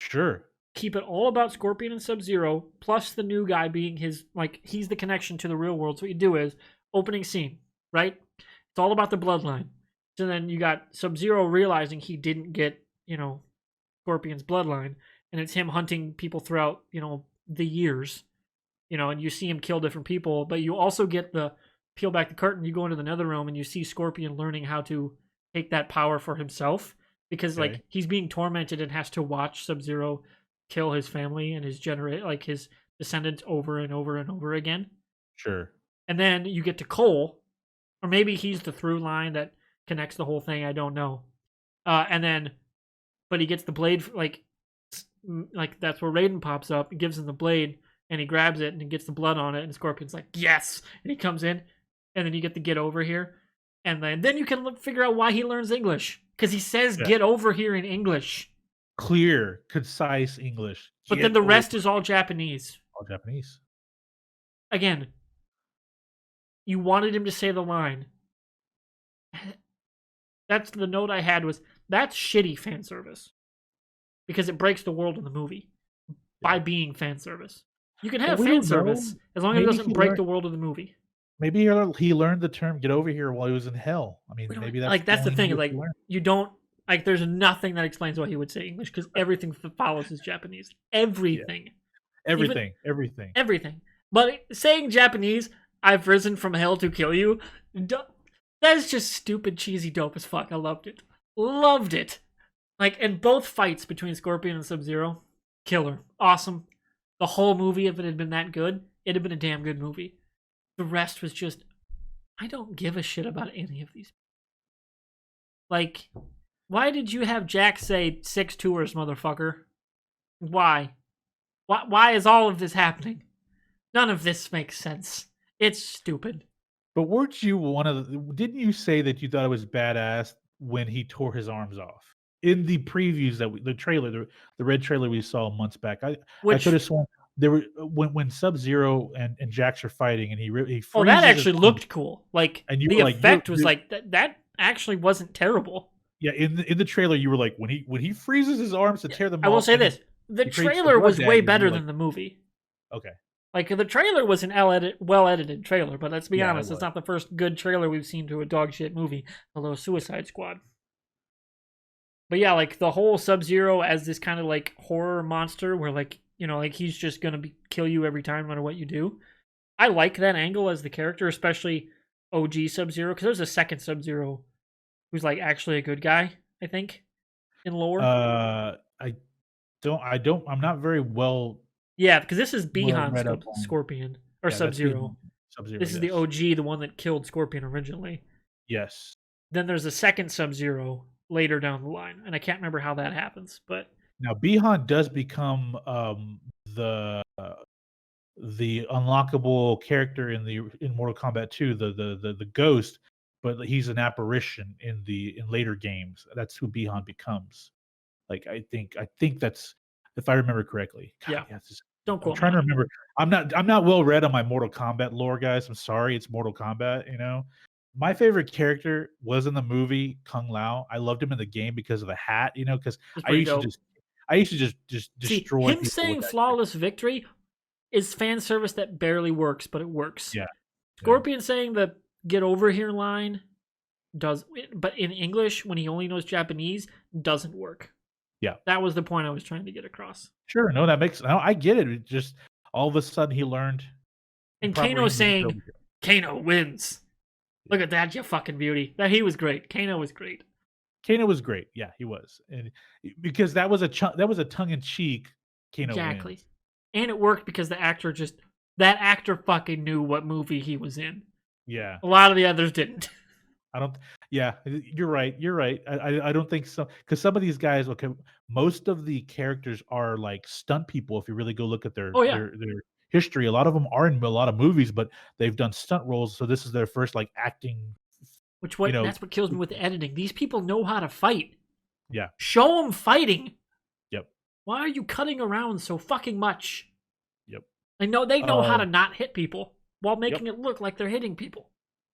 Sure. Keep it all about Scorpion and Sub-Zero, plus the new guy being his, like, he's the connection to the real world. So what you do is, opening scene, right? It's all about the bloodline. So then you got Sub-Zero realizing he didn't get, Scorpion's bloodline, and it's him hunting people throughout, the years, and you see him kill different people, but you also get the peel back the curtain, you go into the nether realm and you see Scorpion learning how to take that power for himself, because like he's being tormented and has to watch Sub-Zero kill his family and his his descendants over and over and over again. Sure. And then you get to Cole, or maybe he's the through line that connects the whole thing, I don't know. But he gets the blade, like that's where Raiden pops up and gives him the blade, and he grabs it and he gets the blood on it, and Scorpion's like, yes! And he comes in, and then you get over here, and then you can figure out why he learns English, because he says get over here in English. Clear, concise English. But then the rest is all Japanese. All Japanese. Again, you wanted him to say the line. That's the note I had, was that's shitty fan service, because it breaks the world of the movie by being fan service. You can have fan service as long as it doesn't break the world of the movie. Maybe he learned the term "get over here" while he was in hell. I mean, maybe that's the thing. Like, you don't there's nothing that explains why he would say English, because everything follows is Japanese. Everything. Yeah. Everything. But saying Japanese, "I've risen from hell to kill you," that's just stupid, cheesy, dope as fuck. I loved it. Loved it. Like, and both fights between Scorpion and Sub-Zero, killer. Awesome. The whole movie, if it had been that good, it'd have been a damn good movie. The rest was just, I don't give a shit about any of these. Like, why did you have Jack say 6 tours, motherfucker? Why? Why is all of this happening? None of this makes sense. It's stupid. But weren't you didn't you say that you thought it was badass when he tore his arms off? In the previews the red trailer we saw months back, I could have sworn there were when Sub-Zero and Jax are fighting and he freezes. Oh, that actually looked cool. Like, and the effect was like that actually wasn't terrible. Yeah, in the trailer you were like, when he freezes his arms to tear them off. I will say this: the trailer was way better than the movie. Okay. Like, the trailer was an well-edited trailer, but let's be honest, it's not the first good trailer we've seen to a dog shit movie, although Suicide Squad. But yeah, like, the whole Sub-Zero as this kind of, like, horror monster where, like, like, he's just gonna kill you every time, no matter what you do. I like that angle as the character, especially OG Sub-Zero, because there's a second Sub-Zero who's, like, actually a good guy, I think, in lore. I'm not very well... Yeah, because this is Bihan Scorpion, or Sub-Zero. This is the OG, the one that killed Scorpion originally. Yes. Then there's a second Sub-Zero later down the line, and I can't remember how that happens. But now Bihan does become the unlockable character in Mortal Kombat 2, the ghost, but he's an apparition in later games. That's who Bihan becomes. Like, I think that's, if I remember correctly. God, yeah. Don't quote. I'm trying to remember. I'm not well read on my Mortal Kombat lore, guys. I'm sorry. It's Mortal Kombat. My favorite character was in the movie Kung Lao. I loved him in the game because of the hat. Because I used to just destroy. Him saying flawless victory is fan service that barely works, but it works. Yeah. Scorpion saying the "get over here" line does, but in English when he only knows Japanese doesn't work. Yeah, that was the point I was trying to get across. Sure, no, that makes. No, I get it. It just all of a sudden he learned. And Kano saying, "Kano wins." Look at that, you fucking beauty. That he was great. Kano was great. Kano was great. Yeah, he was, and because that was a tongue in cheek. Kano exactly, wins. And it worked because that actor fucking knew what movie he was in. Yeah, a lot of the others didn't. Yeah, you're right. I don't think so, because some of these guys, okay, most of the characters are like stunt people. If you really go look at their history, a lot of them are in a lot of movies, but they've done stunt roles. So this is their first like acting That's what kills me with the editing. These people know how to fight. Yeah. Show them fighting. Yep. Why are you cutting around so fucking much? Yep. They know how to not hit people while making it look like they're hitting people.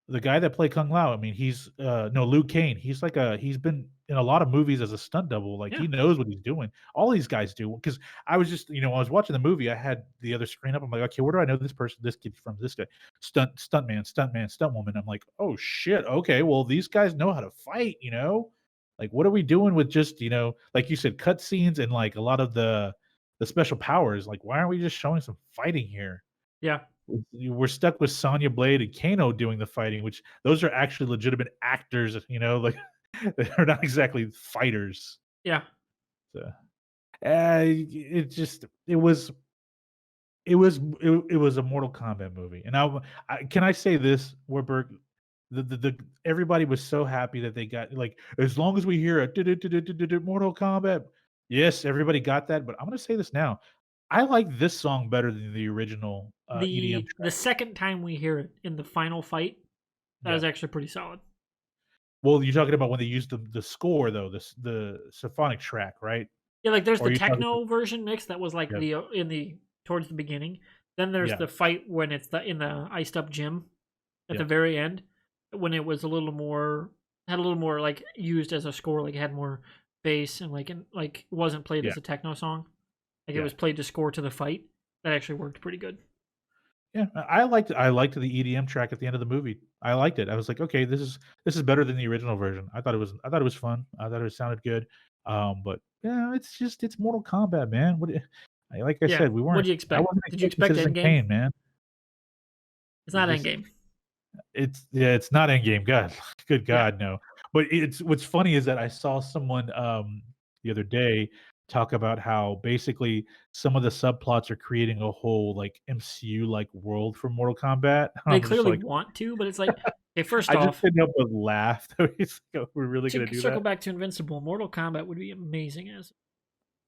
The guy that played Kung Lao, I mean, he's Luke Kane. He's been in a lot of movies as a stunt double. Like he knows what he's doing. All these guys do. Because I was just, I was watching the movie. I had the other screen up. I'm like, okay, where do I know this person, this kid from? This guy, stuntman, stunt woman. I'm like, oh shit. Okay, well these guys know how to fight. Like what are we doing with just like you said, cut scenes and like a lot of the special powers? Like why aren't we just showing some fighting here? Yeah. We're stuck with Sonya Blade and Kano doing the fighting, which those are actually legitimate actors, like they're not exactly fighters. Yeah. So, it was a Mortal Kombat movie. And can I say this, Warburg? The everybody was so happy that they got, like, as long as we hear a Mortal Kombat. Yes, everybody got that, but I'm gonna say this now. I like this song better than the original EDM track. The second time we hear it in the final fight, that is actually pretty solid. Well, you're talking about when they used the score though, the symphonic track, right? Yeah, like there's the techno version mix that was like towards the beginning. Then there's the fight when it's in the iced up gym at the very end, when it was had a little more like used as a score, like it had more bass and like it wasn't played as a techno song. Like it was played to score to the fight. That actually worked pretty good. Yeah, I liked the EDM track at the end of the movie. I liked it. I was like, okay, this is better than the original version. I thought it was fun. I thought it sounded good. But yeah, it's Mortal Kombat, man. Like I said, we weren't. What do you expect? Did you expect Endgame? Kane, man. It's not Endgame. It's not Endgame. God, good God, no. But what's funny is that I saw someone the other day talk about how basically some of the subplots are creating a whole like MCU like world for Mortal Kombat. They clearly want to, but it's like, okay, first off, I just couldn't help but laugh. We're really going to do that. Circle back to Invincible. Mortal Kombat would be amazing as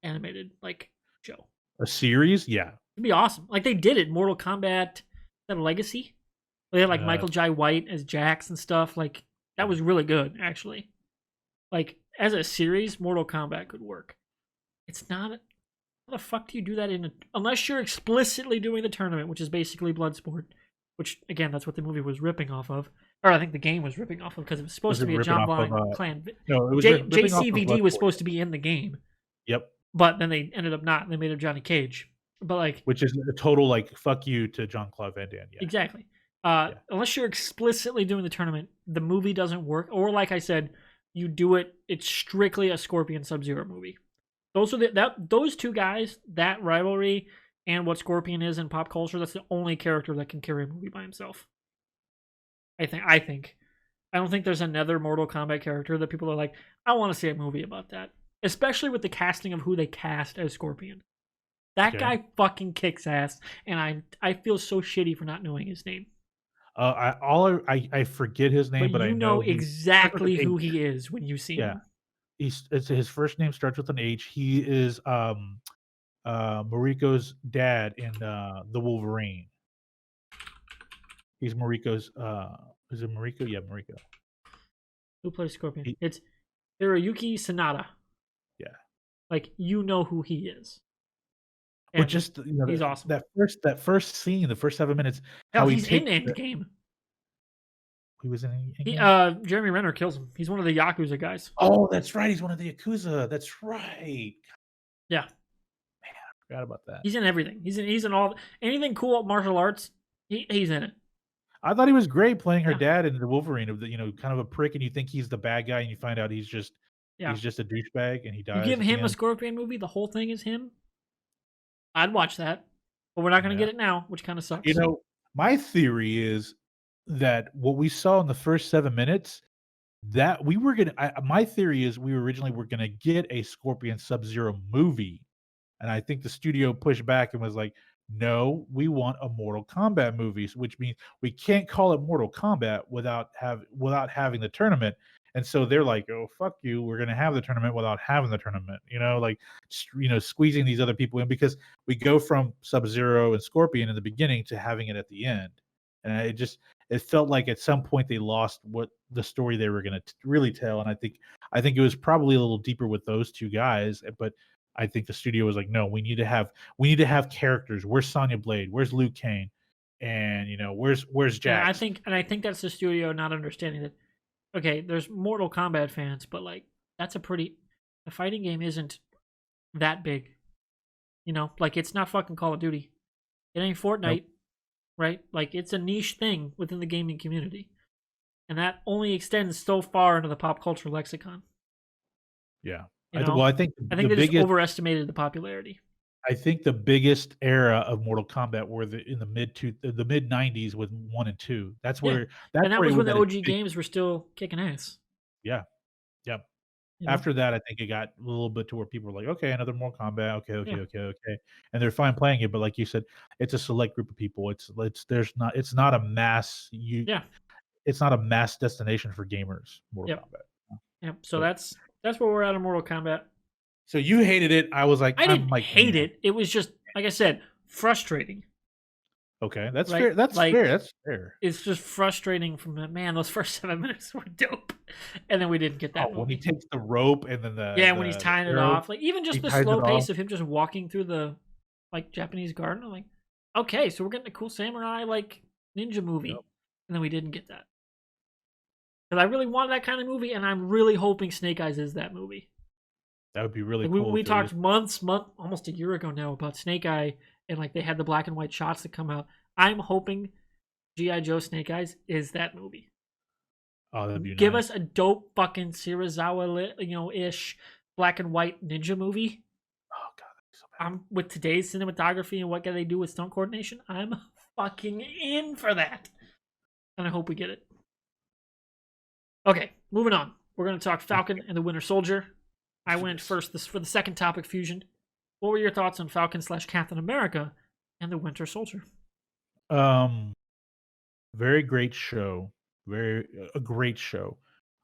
animated like show. A series, yeah, it'd be awesome. Like they did it. Mortal Kombat, that Legacy. They had like Michael Jai White as Jax and stuff. Like that was really good, actually. Like as a series, Mortal Kombat could work. It's not. How the fuck do you do that unless you're explicitly doing the tournament, which is basically Bloodsport, which again, that's what the movie was ripping off of, or I think the game was ripping off of because it was supposed to be a John Blanc clan. No, it was JCVD was supposed to be in the game. Yep. But then they ended up not, and they made him Johnny Cage. But like, which is a total like fuck you to Jean-Claude Van Damme. Yeah. Exactly. Unless you're explicitly doing the tournament, the movie doesn't work. Or like I said, you do it. It's strictly a Scorpion Sub-Zero movie. Those two guys, that rivalry, and what Scorpion is in pop culture, that's the only character that can carry a movie by himself. I think. I don't think there's another Mortal Kombat character that people are like, I want to see a movie about that. Especially with the casting of who they cast as Scorpion. That guy fucking kicks ass, and I feel so shitty for not knowing his name. I forget his name, but I know exactly who he is when you see him. His first name starts with an H. He is Mariko's dad in the Wolverine. He's Mariko's. Is it Mariko? Yeah, Mariko. Who plays Scorpion? It's Hiroyuki Sanada. Yeah, like you know who he is. And but just he's awesome. That first scene, the first 7 minutes. Hell, he's in Endgame. He was in Endgame? Jeremy Renner kills him. He's one of the Yakuza guys. Oh, that's right. He's one of the Yakuza. That's right. Yeah. Man, I forgot about that. He's in everything. He's in all anything cool martial arts. He's in it. I thought he was great playing her dad in the Wolverine of the kind of a prick, and you think he's the bad guy, and you find out he's just a douchebag, and he dies. You give him a Scorpion movie, the whole thing is him. I'd watch that, but we're not going to get it now, which kind of sucks. My theory is that what we saw in the first 7 minutes, that we were going to. My theory is we originally were going to get a Scorpion Sub-Zero movie, and I think the studio pushed back and was like, "No, we want a Mortal Kombat movie," which means we can't call it Mortal Kombat without having the tournament. And so they're like, "Oh, fuck you! We're gonna have the tournament without having the tournament." Squeezing these other people in, because we go from Sub-Zero and Scorpion in the beginning to having it at the end, and it felt like at some point they lost what the story they were going to really tell. And I think it was probably a little deeper with those two guys, but I think the studio was like, no, we need to have characters. Where's Sonya Blade? Where's Luke Kane? And where's Jax? And I think that's the studio not understanding that. Okay, there's Mortal Kombat fans, but like the fighting game isn't that big. Like it's not fucking Call of Duty. It ain't Fortnite, nope. Right? Like it's a niche thing within the gaming community. And that only extends so far into the pop culture lexicon. Yeah. I think they just overestimated the popularity. I think the biggest era of Mortal Kombat were in the mid 90s with 1 and 2. That's where that was when the OG games were still kicking ass. Yeah. Yep. After that, I think it got a little bit to where people were like, okay, another Mortal Kombat. Okay. And they're fine playing it, but like you said, it's a select group of people. It's not a mass it's not a mass destination for gamers, Mortal Kombat. Yep. So that's where we're at in Mortal Kombat. So you hated it. I was like, I didn't hate it. It was just, like I said, frustrating. Okay, that's fair. That's fair. That's fair. It's just frustrating from man. Those first 7 minutes were dope, and then we didn't get that. When he takes the rope and then when he's tying it off, like even just the slow pace of him just walking through the Japanese garden. I'm like, okay, so we're getting a cool samurai ninja movie, and then we didn't get that. Because I really wanted that kind of movie, and I'm really hoping Snake Eyes is that movie. That would be really cool. We talked almost a year ago now about Snake Eye, and they had the black and white shots that come out. I'm hoping G.I. Joe Snake Eyes is that movie. Oh, that'd be Give us a dope fucking Serizawa, ish black and white ninja movie. Oh god, that'd be so bad. With today's cinematography and what can they do with stunt coordination, I'm fucking in for that, and I hope we get it. Okay, moving on. We're gonna talk Falcon and the Winter Soldier. I went first for the second topic, Fusion. What were your thoughts on Falcon / Captain America and the Winter Soldier? Very great show. A great show.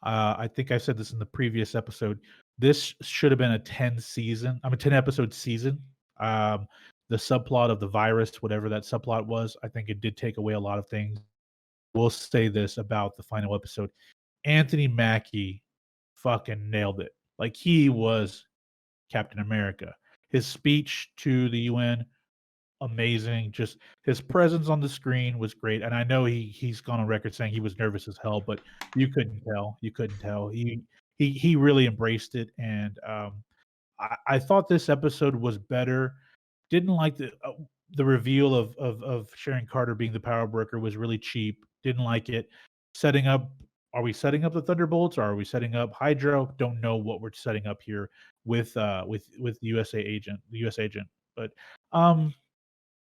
I think I said this in the previous episode. This should have been a 10 episode season. The subplot of the virus, whatever that subplot was, I think it did take away a lot of things. We'll say this about the final episode. Anthony Mackie fucking nailed it. Like he was Captain America. His speech to the UN, amazing. Just his presence on the screen was great. And I know he's gone on record saying he was nervous as hell, but you couldn't tell. He really embraced it. And I thought this episode was better. Didn't like the reveal of Sharon Carter being the power broker was really cheap. Didn't like it. Are we setting up the Thunderbolts, or are we setting up Hydra? Don't know what we're setting up here with the U.S. agent. But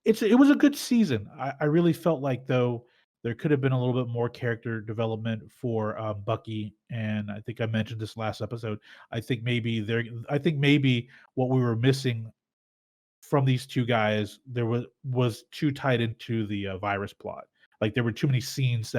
it was a good season. I really felt like though there could have been a little bit more character development for Bucky, and I think I mentioned this last episode. I think maybe what we were missing from these two guys was too tied into the virus plot. Like there were too many scenes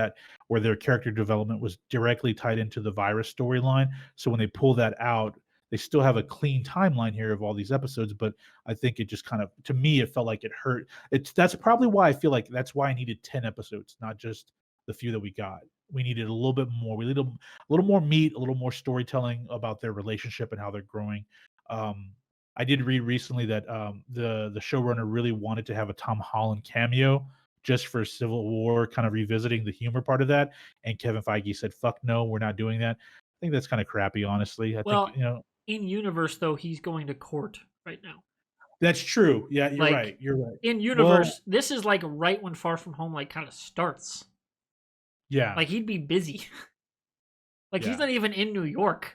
where their character development was directly tied into the virus storyline. So when they pull that out, they still have a clean timeline here of all these episodes, but I think it just kind of, to me, it felt like it hurt. That's probably why I feel like that's why I needed 10 episodes, not just the few that we got. We needed a little bit more. We needed a little more meat, a little more storytelling about their relationship and how they're growing. I did read recently that the showrunner really wanted to have a Tom Holland cameo just for Civil War, kind of revisiting the humor part of that. And Kevin Feige said, "Fuck no, we're not doing that." I think that's kind of crappy, honestly. I think in universe though, he's going to court right now. That's true. Yeah, you're right. You're right. In universe, this is right when Far From Home kind of starts. Yeah, he'd be busy. He's not even in New York.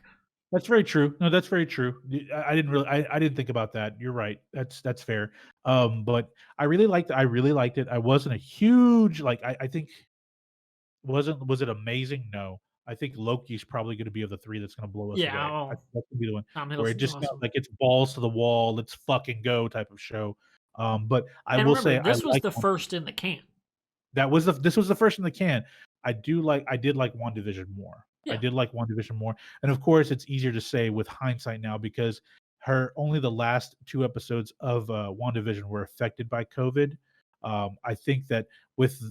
That's very true. No, that's very true. I didn't think about that. You're right. That's fair. But I really liked it. I wasn't a huge I think was it amazing? No. I think Loki's probably going to be of the three that's going to blow us away. That's going to be the one where it just awesome. It's balls to the wall, let's fucking go type of show. But I will say this was the first in the can. This was the first in the can. I did like WandaVision more. Yeah. I did like WandaVision more. And of course, it's easier to say with hindsight now because only the last 2 episodes of WandaVision were affected by COVID. I think that with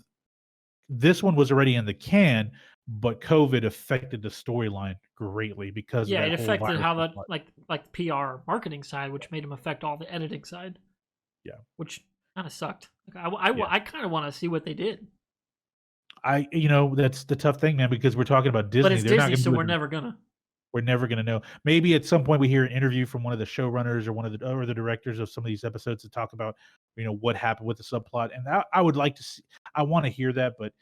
this one was already in the can, but COVID affected the storyline greatly because of Yeah, that it whole affected virus. how that like PR marketing side, which made him affect all the editing side. Yeah. Which kind of sucked. Like, Yeah. I kind of want to see what they did. That's the tough thing, man, because we're talking about Disney. But it's They're not Disney, gonna so do we're it. never gonna. We're never gonna know. Maybe at some point we hear an interview from one of the showrunners or one of the directors of some of these episodes to talk about, what happened with the subplot. And I would like to see. I want to hear that, but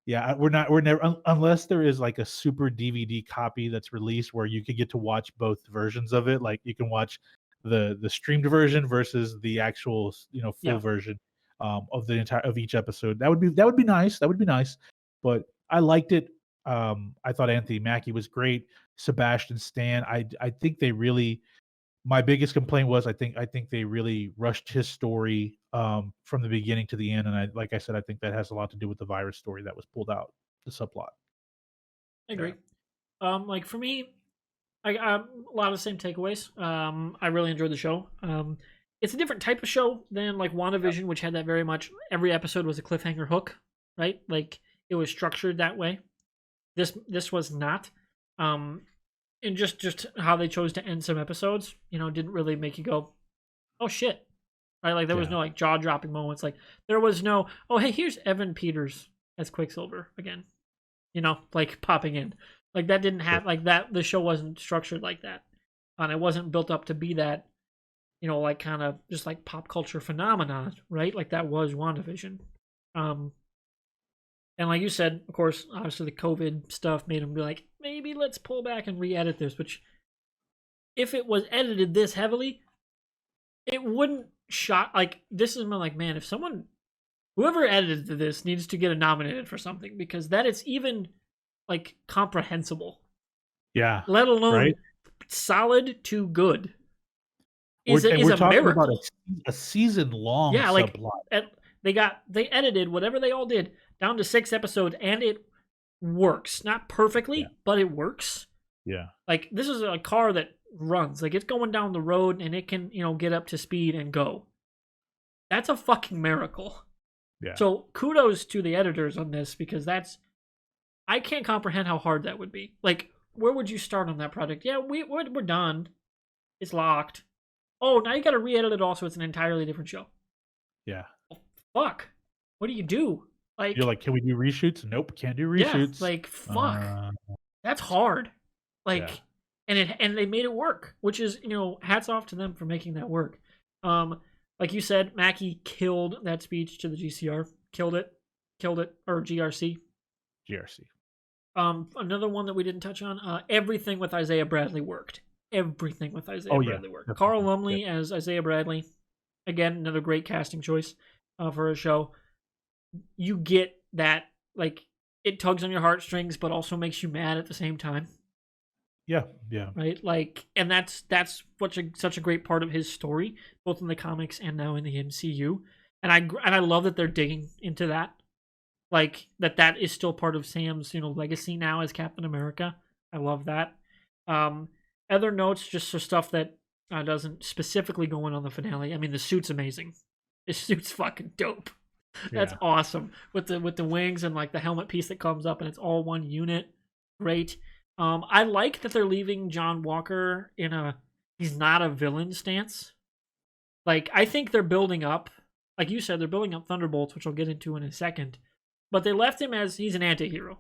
yeah, we're never unless there is like a super DVD copy that's released where you could get to watch both versions of it. Like you can watch the streamed version versus the actual full version of the entire of each episode. That would be nice. That would be nice. But I liked it. I thought Anthony Mackie was great. Sebastian Stan. I think they really. My biggest complaint was I think they really rushed his story from the beginning to the end, and like I said, I think that has a lot to do with the virus story that was pulled out, the subplot. I agree. Like for me, I got a lot of the same takeaways. I really enjoyed the show. It's a different type of show than like WandaVision, which had that very much every episode was a cliffhanger hook, right? Like it was structured that way. This was not. And just how they chose to end some episodes, didn't really make you go, oh shit, right? Like there was no like jaw dropping moments. Like there was no, oh hey, here's Evan Peters as Quicksilver again, like popping in. Like that didn't have like that. The show wasn't structured like that, and it wasn't built up to be that, like kind of just like pop culture phenomenon, right? Like that was WandaVision. And like you said, of course, obviously the COVID stuff made them be like, maybe let's pull back and re-edit this, which if it was edited this heavily, it wouldn't like this is like, man, if whoever edited this needs to get nominated for something because that is even like comprehensible. Yeah. Let alone solid to good. Is a miracle. About a season long subplot. They edited whatever they all did down to 6 episodes, and it works. Not perfectly, but it works. Yeah. Like, this is a car that runs. Like, it's going down the road, and it can, get up to speed and go. That's a fucking miracle. Yeah. So, kudos to the editors on this, because I can't comprehend how hard that would be. Like, where would you start on that project? Yeah, we're done. It's locked. Oh, now you gotta re-edit it all, so it's an entirely different show. Yeah. Oh, fuck. What do you do? Like, you're like, can we do reshoots? Nope, can't do reshoots. Yeah, like fuck. That's hard. Like, and they made it work, which is hats off to them for making that work. Like you said, Mackie killed that speech to the GCR. Killed it, or GRC. Another one that we didn't touch on. Everything with Isaiah Bradley worked. Everything with Isaiah Bradley worked. Definitely. Carl Lumley as Isaiah Bradley. Again, another great casting choice for a show. You get that, like, it tugs on your heartstrings, but also makes you mad at the same time. Yeah. Right? Like, and that's such a great part of his story, both in the comics and now in the MCU. And I love that they're digging into that. Like, that is still part of Sam's, legacy now as Captain America. I love that. Other notes, just for stuff that doesn't specifically go on the finale. I mean, the suit's amazing. This suit's fucking dope. That's awesome with the wings and like the helmet piece that comes up and it's all one unit. Great. I like that they're leaving John Walker he's not a villain stance. Like, I think they're building up, like you said, they're building up Thunderbolts, which I'll get into in a second. But they left him as he's an anti-hero.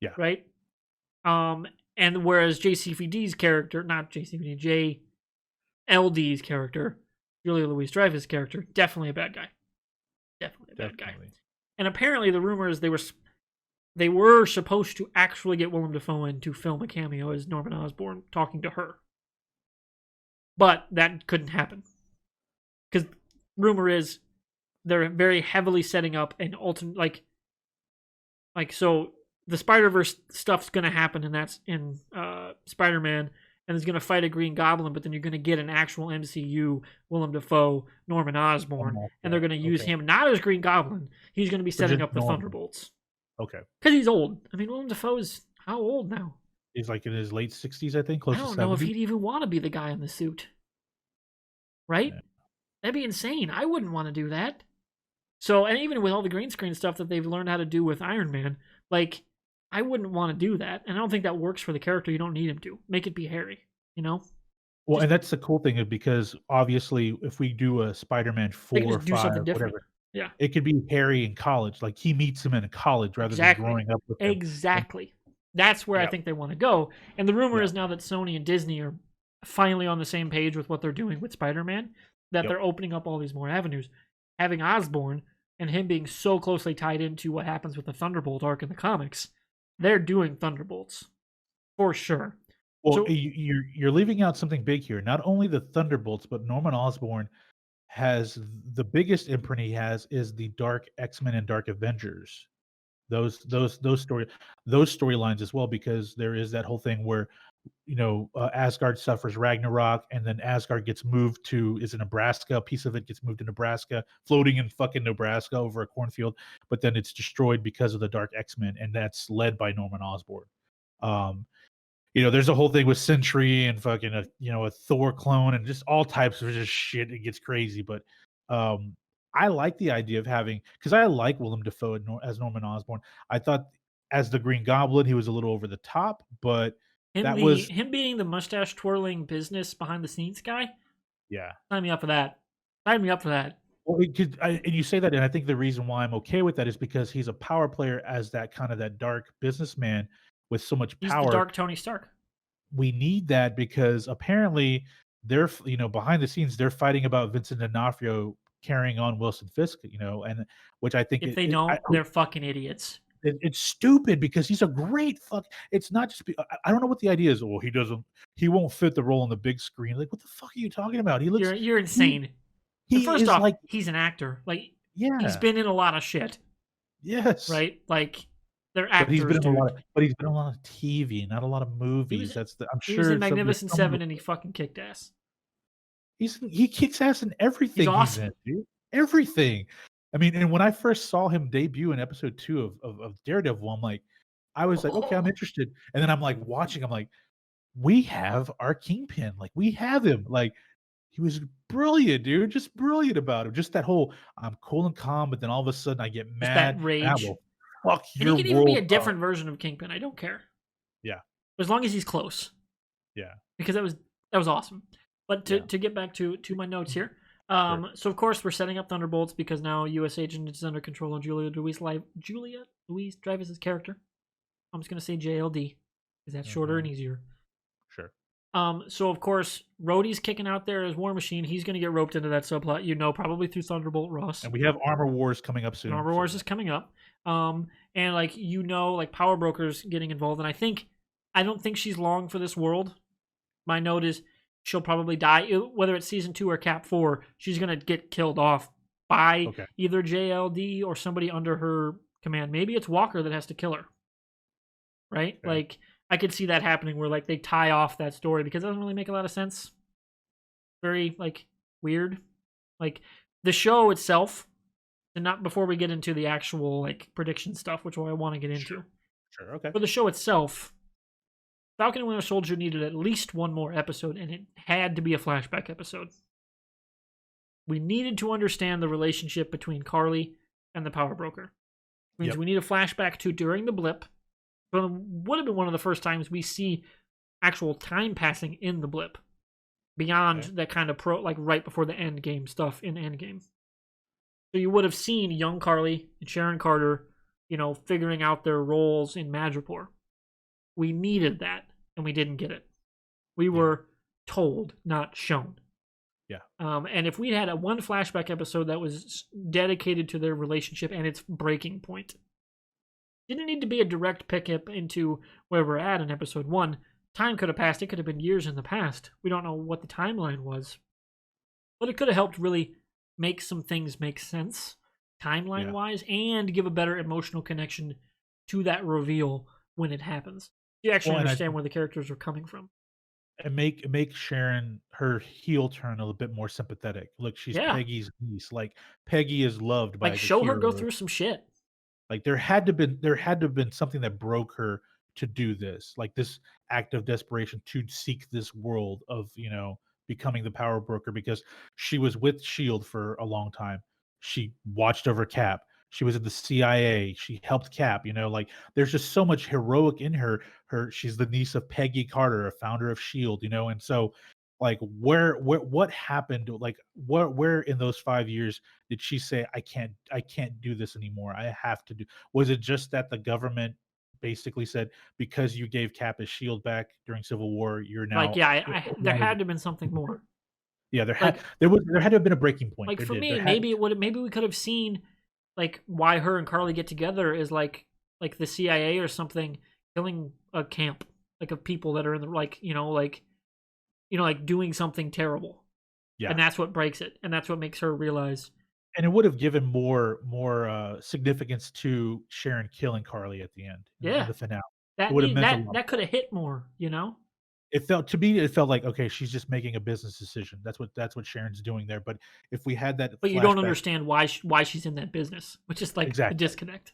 Yeah. Right? And whereas JCVD's character, not JCVD, JLD's character, Julia Louis-Dreyfus' character, definitely a bad guy. Definitely a bad guy. And apparently the rumor is they were supposed to actually get Willem Dafoe in to film a cameo as Norman Osborn talking to her. But that couldn't happen. Because rumor is they're very heavily setting up an alternate, like so the Spider-Verse stuff's going to happen, and that's in Spider-Man, and he's going to fight a Green Goblin, but then you're going to get an actual MCU Willem Dafoe, Norman Osborn, and they're going to use him not as Green Goblin. He's going to be setting up the Thunderbolts. Okay. Because he's old. I mean, Willem Dafoe is how old now? He's like in his late 60s, I think, close to 70. I don't know if he'd even want to be the guy in the suit. Right? Yeah. That'd be insane. I wouldn't want to do that. So, and even with all the green screen stuff that they've learned how to do with Iron Man, like, I wouldn't want to do that. And I don't think that works for the character. You don't need him to. Make it be Harry, you know? Well, Just, and that's the cool thing is because obviously if we do a Spider-Man they can 4 or just do 5, something different. whatever, Yeah. it could be Harry in college. Like he meets him in college rather than Exactly. growing up with him. And Exactly. That's where I yeah, think they want to go. And the rumor yeah, is now that Sony and Disney are finally on the same page with what they're doing with Spider-Man, that yep. they're opening up all these more avenues. Having Osborn and him being so closely tied into what happens with the Thunderbolt arc in the comics, they're doing Thunderbolts for sure. Well, So you're leaving out something big here. Not only the Thunderbolts, but Norman Osborn has the biggest imprint he has is the Dark X-Men and Dark Avengers. Those storylines as well, because there is that whole thing where Asgard suffers Ragnarok, and then Asgard gets moved to is it Nebraska? A piece of it gets moved to Nebraska, floating in fucking Nebraska over a cornfield, but then it's destroyed because of the Dark X-Men, and that's led by Norman Osborn. Um, there's a whole thing with Sentry and fucking a Thor clone and just all types of just shit. It gets crazy, but I like the idea of having because I like Willem Dafoe as Norman Osborn. I thought as the Green Goblin he was a little over the top, but that was him being the mustache twirling business behind the scenes guy, yeah. sign me up for that. Sign me up for that. Well, and you say that, and I think the reason why I'm okay with that is because he's a power player as that kind of that dark businessman with so much He's the power. dark Tony Stark. We need that because apparently they're behind the scenes they're fighting about Vincent D'Onofrio carrying on Wilson Fisk, and which I think If they don't, I they're fucking idiots. it's stupid because he's a great fuck. It's not just I don't know what the idea is. Well, he won't fit the role on the big screen. Like what the fuck are you talking about? You're he insane. And he first is off, like he's an actor. Like he's yeah been in a lot of shit, yes. right? Like they're But he's actors, been in dude. a lot of TV, not a lot of He was movies. I'm he was sure in there's Magnificent some Seven and he fucking kicked ass. he kicks ass in He's everything he's awesome. in, dude. Everything. I mean, and when I first saw him debut in episode 2 of Daredevil, I was like, okay, I'm interested. And then I'm like watching, I'm like, we have our Kingpin. Like, we have him. Like, he was brilliant, dude. Just brilliant about him. Just that whole I'm cool and calm, but then all of a sudden I get Just that mad and I rage. will fuck And he your can even be a world up. different version of Kingpin. I don't care. Yeah. As long as he's close. Yeah. Because that was awesome. But Yeah. to get back to my notes here. Sure. So of course we're setting up Thunderbolts because now U.S. Agent is under control of Julia Louise Dreyfus's character. I'm just gonna say JLD because that's shorter and easier. Sure. So of course Rhodey's kicking out there as War Machine. He's gonna get roped into that subplot, probably through Thunderbolt Ross. And we have Armor Wars coming up soon. And Armor Wars is coming up. And like Power Broker's getting involved, and I don't think she's long for this world. My note is she'll probably die, whether it's season 2 or Cap 4. She's gonna get killed off by either JLD or somebody under her command. Maybe it's Walker that has to kill her. Right? Okay. Like I could see that happening where like they tie off that story because it doesn't really make a lot of sense. Very like weird. Like the show itself, and not before we get into the actual like prediction stuff, which I want to get into. Sure. Okay. For the show itself, Falcon and Winter Soldier needed at least one more episode, and it had to be a flashback episode. We needed to understand the relationship between Carly and the Power Broker. Which means we need a flashback to during the blip. But it would have been one of the first times we see actual time passing in the blip. Beyond that kind of like right before the end game stuff in Endgame. So you would have seen young Carly and Sharon Carter, figuring out their roles in Madripoor. We needed that, and we didn't get it. We were told, not shown. Yeah. And if we had one flashback episode that was dedicated to their relationship and its breaking point, didn't need to be a direct pickup into where we're at in episode 1. Time could have passed. It could have been years in the past. We don't know what the timeline was. But it could have helped really make some things make sense timeline-wise and give a better emotional connection to that reveal when it happens. You actually understand where the characters are coming from. And make Sharon her heel turn a little bit more sympathetic. Look, she's Peggy's niece. Like Peggy is loved by like show her go through some shit. Like there had to have been something that broke her to do this. Like this act of desperation to seek this world of, becoming the Power Broker because she was with SHIELD for a long time. She watched over Cap. She was in the CIA. She helped Cap. Like there's just so much heroic in her. She's the niece of Peggy Carter, a founder of Shield. And so like what happened? Like where in those 5 years did she say I can't do this anymore? I have to do. Was it just that the government basically said because you gave Cap his shield back during Civil War, you're Like, now yeah, there had to have been something more. yeah, Like, there had to have been a breaking point. like There for did. me, There had maybe we could have seen like why her and Carly get together is like the CIA or something killing a camp like of people that are in the like doing something terrible, yeah. and that's what breaks it, and that's what makes her realize. And it would have given more significance to Sharon killing Carly at the end in Yeah, the finale. It that would have need meant a that lot. that could have hit more, It felt to me, it felt like okay, she's just making a business decision. That's what Sharon's doing there. But if we had that But you don't flashback, understand why she's in that business, which is like the exactly, disconnect.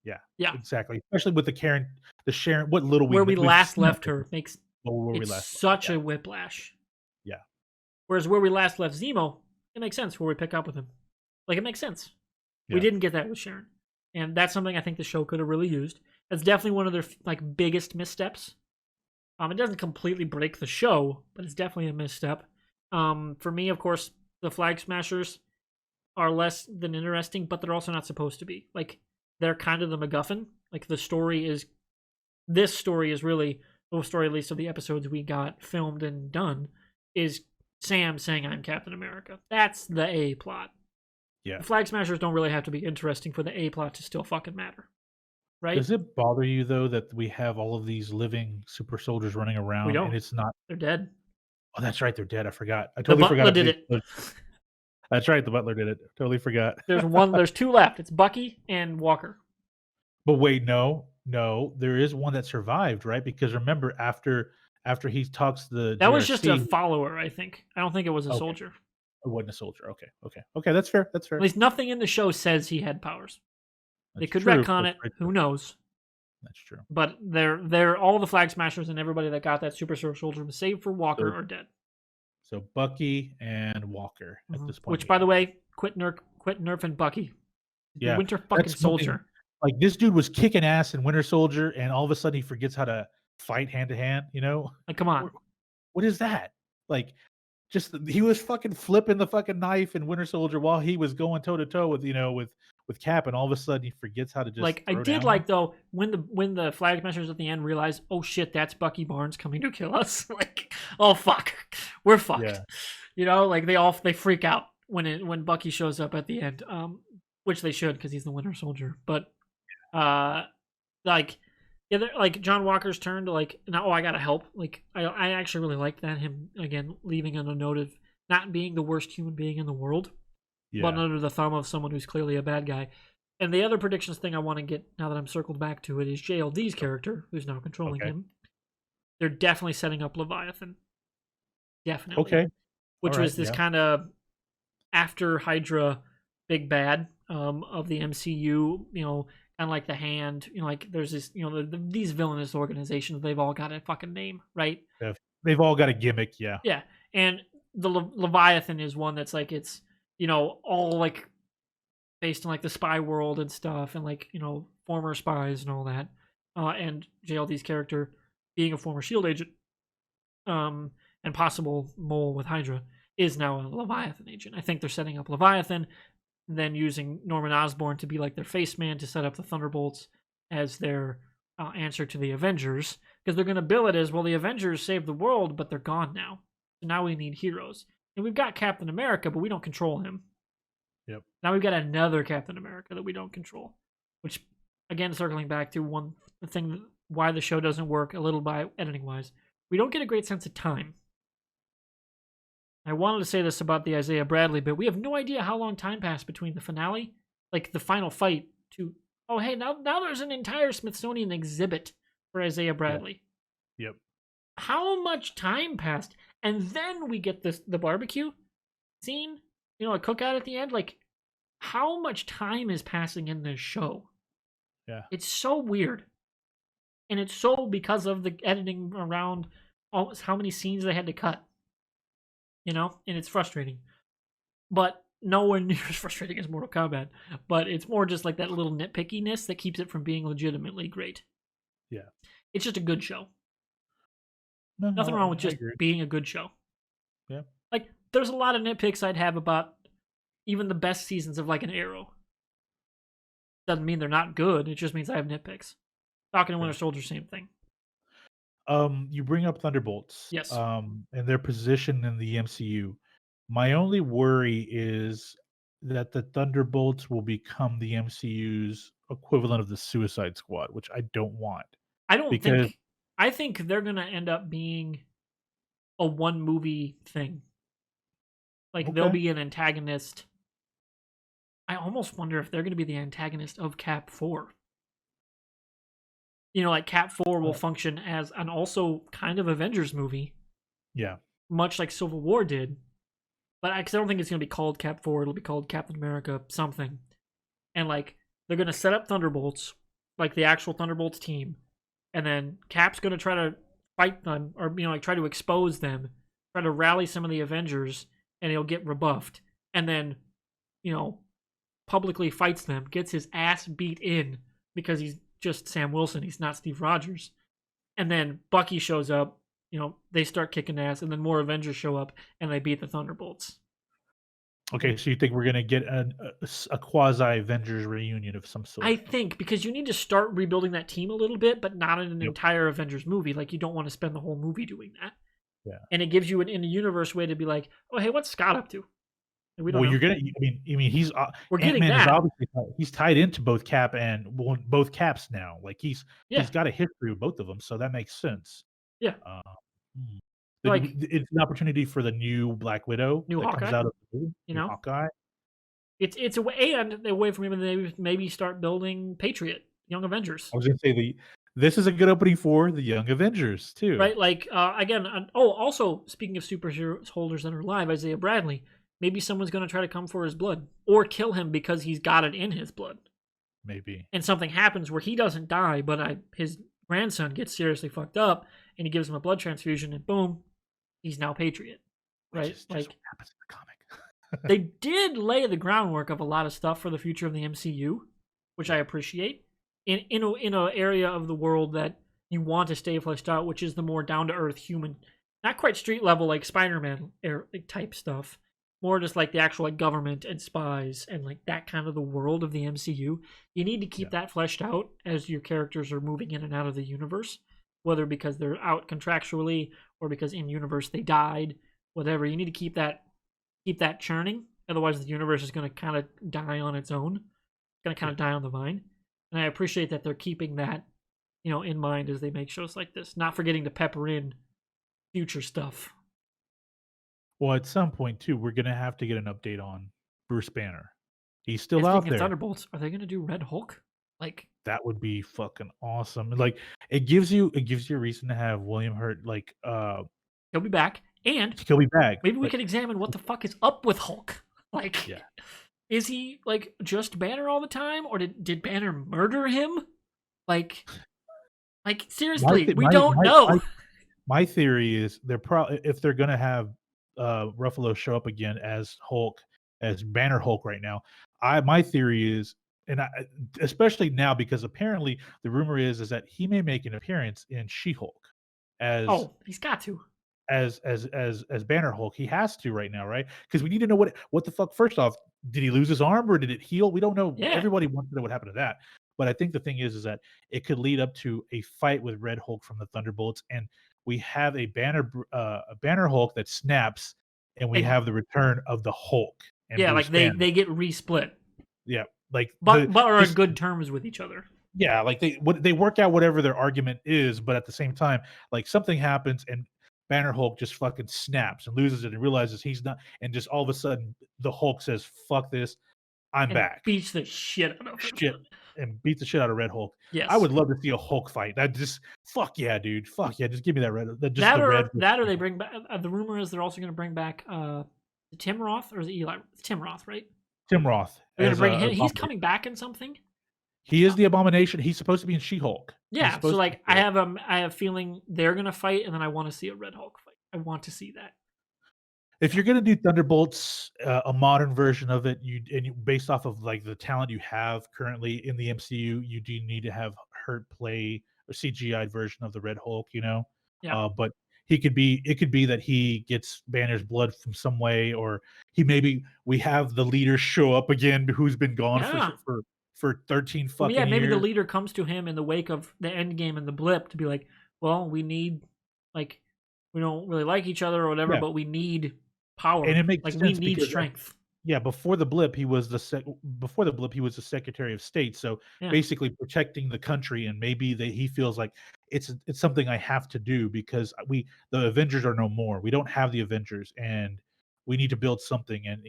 yeah, Yeah, exactly. Especially with the Sharon, what little where we we've last seen of left her makes where we it's last left her. such Yeah, a whiplash. yeah, Whereas where we last left Zemo, it makes sense where we pick up with him. Like it makes sense. We yeah. didn't get that with Sharon, and that's something I think the show could have really used. That's definitely one of their like biggest missteps. It doesn't completely break the show, but it's definitely a misstep. For me, of course, the Flag Smashers are less than interesting, but they're also not supposed to be. Like they're kind of the MacGuffin. Like this story is really the story, at least of the episodes we got filmed and done, is Sam saying I'm Captain America. That's the A plot. Yeah. The Flag Smashers don't really have to be interesting for the A plot to still fucking matter. Right? Does it bother you though that we have all of these living super soldiers running We around don't. and it's not? They're dead. Oh, that's right, they're dead. I forgot. I The totally forgot Butler about did it. That's right, the Butler did it. Totally forgot. There's two left. It's Bucky and Walker. But wait, no, there is one that survived, right? Because remember, after he talks to the That was just a JRC, follower, I think. I don't think it was a okay, soldier. it wasn't a soldier. Okay, that's fair. That's At fair. least nothing in the show says he had powers. They That's could true. retcon That's it. very Who true. knows? That's true. But they're all the Flag Smashers and everybody that got that super soldier, save for Walker, So, are dead. so Bucky and Walker at this point. Which, by the way, quit nerfing Bucky. The Yeah, Winter fucking that's something. Soldier. Like this dude was kicking ass in Winter Soldier, and all of a sudden he forgets how to fight hand to hand. Like, come on. What is that? Like, just he was fucking flipping the fucking knife in Winter Soldier while he was going toe to toe with with Cap, and all of a sudden he forgets how to just like I throw did down. like though when the Flag Smashers at the end realize, oh shit, that's Bucky Barnes coming to kill us. Like, oh fuck, we're fucked. Yeah. Like they freak out when Bucky shows up at the end. Which they should because he's the Winter Soldier. But like yeah, like John Walker's turn to like now, oh, I gotta help. Like I actually really like that, him again leaving on a note of not being the worst human being in the world, but under the thumb of someone who's clearly a bad guy. And the other predictions thing I want to get now that I'm circled back to it is JLD's character, who's now controlling him. They're definitely setting up Leviathan. Definitely. Okay. Which was this kind of after Hydra big bad of the MCU, kind of like the Hand, like there's this, these villainous organizations, they've all got a fucking name, right? Yeah. They've all got a gimmick, yeah. Yeah, and the Leviathan is one that's like, it's, all like based on like the spy world and stuff, and like, former spies and all that. And JLD's character being a former SHIELD agent, and possible mole with Hydra, is now a Leviathan agent. I think they're setting up Leviathan, then using Norman Osborn to be like their face man to set up the Thunderbolts as their answer to the Avengers, because they're going to bill it as, well, the Avengers saved the world, but they're gone now. So now we need heroes. And we've got Captain America, but we don't control him. Yep. Now we've got another Captain America that we don't control. Which, again, circling back to one thing, why the show doesn't work a little by editing-wise, we don't get a great sense of time. I wanted to say this about the Isaiah Bradley, but we have no idea how long time passed between the finale, like the final fight, to, oh, hey, now there's an entire Smithsonian exhibit for Isaiah Bradley. Yep. How much time passed? And then we get the barbecue scene, a cookout at the end. Like, how much time is passing in this show? Yeah. It's so weird. And it's so because of the editing around how many scenes they had to cut. And it's frustrating. But nowhere near as frustrating as Mortal Kombat, but it's more just like that little nitpickiness that keeps it from being legitimately great. Yeah. It's just a good show. No, Nothing wrong with I just agree. being a good show. Yeah. Like, there's a lot of nitpicks I'd have about even the best seasons of like an Arrow. Doesn't mean they're not good. It just means I have nitpicks. Falcon and Winter Soldier, same thing. You bring up Thunderbolts. Yes. And their position in the MCU. My only worry is that the Thunderbolts will become the MCU's equivalent of the Suicide Squad, which I don't want. I think they're gonna end up being a one movie thing. Like they'll be an antagonist. I almost wonder if they're gonna be the antagonist of Cap 4. You know, like Cap 4 will function as an also kind of Avengers movie. Yeah. Much like Civil War did. But I don't think it's going to be called Cap 4. It'll be called Captain America something. And, like, they're going to set up Thunderbolts, like the actual Thunderbolts team. And then Cap's going to try to fight them, or, you know, like, try to expose them, try to rally some of the Avengers, and he'll get rebuffed. And then, you know, publicly fights them, gets his ass beat in because he's just Sam Wilson. He's not Steve Rogers. And then Bucky shows up. You know, they start kicking ass, and then more Avengers show up, and they beat the Thunderbolts. Okay, so you think we're going to get a quasi-Avengers reunion of some sort? I think, because you need to start rebuilding that team a little bit, but not in an entire Avengers movie. Like, you don't want to spend the whole movie doing that. Yeah. And it gives you an in-the-universe way to be like, oh, hey, what's Scott up to? And we don't know. You're going to, I mean, he's, we're getting that. Is obviously, he's tied into both Cap and both Caps now. Like, he's got a history with both of them, so that makes sense. Yeah. Like, it's an opportunity for the new Black Widow that Hawkeye, comes out of the movie, you know, Hawkeye. It's a way, and a way for me to maybe start building Patriot, Young Avengers. I was going to say this is a good opening for the Young Avengers too, right? Like again, also speaking of superhero holders that are alive, Isaiah Bradley. Maybe someone's going to try to come for his blood or kill him because he's got it in his blood. Maybe. And something happens where he doesn't die, but his grandson gets seriously fucked up, and he gives him a blood transfusion, and boom, he's now Patriot. Right? Just what happens in the comic. They did lay the groundwork of a lot of stuff for the future of the MCU, which I appreciate. In an area of the world that you want to stay fleshed out, which is the more down to earth human, not quite street level like Spider-Man type stuff. More just like the actual like government and spies and like that kind of the world of the MCU. You need to keep that fleshed out as your characters are moving in and out of the universe, whether because they're out contractually or because in universe they died, whatever. You need to keep that churning. Otherwise, the universe is going to kind of die on its own. It's going to kind of die on the vine. And I appreciate that they're keeping that, you know, in mind as they make shows like this, not forgetting to pepper in future stuff. Well, at some point too, we're gonna have to get an update on Bruce Banner. He's still out there. Thunderbolts, are they gonna do Red Hulk? Like that would be fucking awesome. Like it gives you a reason to have William Hurt. Like he'll be back, and he'll be back. Maybe we could examine what the fuck is up with Hulk. Like, is he like just Banner all the time, or did Banner murder him? Like seriously, we don't know. My theory is if they're gonna have Ruffalo show up again as Hulk, as Banner Hulk right now. My theory is, and especially now because apparently the rumor is that he may make an appearance in She-Hulk as he's got to as Banner Hulk. He has to right now, right? Because we need to know what the fuck. First off, did he lose his arm or did it heal? We don't know. Yeah. Everybody wants to know what happened to that. But I think the thing is that it could lead up to a fight with Red Hulk from the Thunderbolts, and we have a Banner Hulk that snaps, and we have the return of the Hulk. And Bruce Banner. They get resplit. Yeah, like but are on good terms with each other. Yeah, like they work out whatever their argument is, but at the same time, like something happens and Banner Hulk just fucking snaps and loses it and realizes he's not, and just all of a sudden the Hulk says, "Fuck this, I'm back." Beats the shit out of him. And beats the shit out of Red Hulk. Yes. I would love to see a Hulk fight. That just fuck yeah, dude. Fuck yeah, just give me that red. That or they bring back. The rumor is they're also going to bring back Tim Roth, or is it Eli? It's Tim Roth, right? Tim Roth. They're going to bring him. He's coming back in something. He is the Abomination. He's supposed to be in She-Hulk. Yeah. So like, I have a feeling they're going to fight, and then I want to see a Red Hulk fight. I want to see that. If you're gonna do Thunderbolts, a modern version of it, based off of like the talent you have currently in the MCU, you do need to have Hurt play a CGI'd version of the Red Hulk, Yeah. But it could be that he gets Banner's blood from some way, or we have the leader show up again who's been gone Yeah. for 13 Well, yeah, fucking maybe the years. leader comes to him in the wake of the Endgame and the blip to be like, well, we need, like, we don't really like each other or whatever, Yeah, but we need power. and it makes Like, we sense need because strength. yeah, before the blip, he was the Secretary of State, so Yeah, basically protecting the country, and maybe that he feels like it's something I have to do because the Avengers are no more. We don't have the Avengers, and we need to build something. And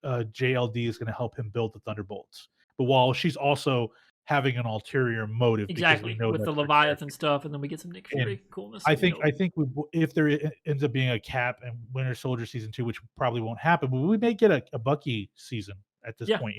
JLD is going to help him build the Thunderbolts. But while she's also having an ulterior motive because we exactly. know With the that's her Leviathan character. stuff, and then we get some Nick And Fury coolness. I That'd be think dope. if there ends up being a Cap and Winter Soldier season 2, which probably won't happen, but we may get a Bucky season at this Yeah. point.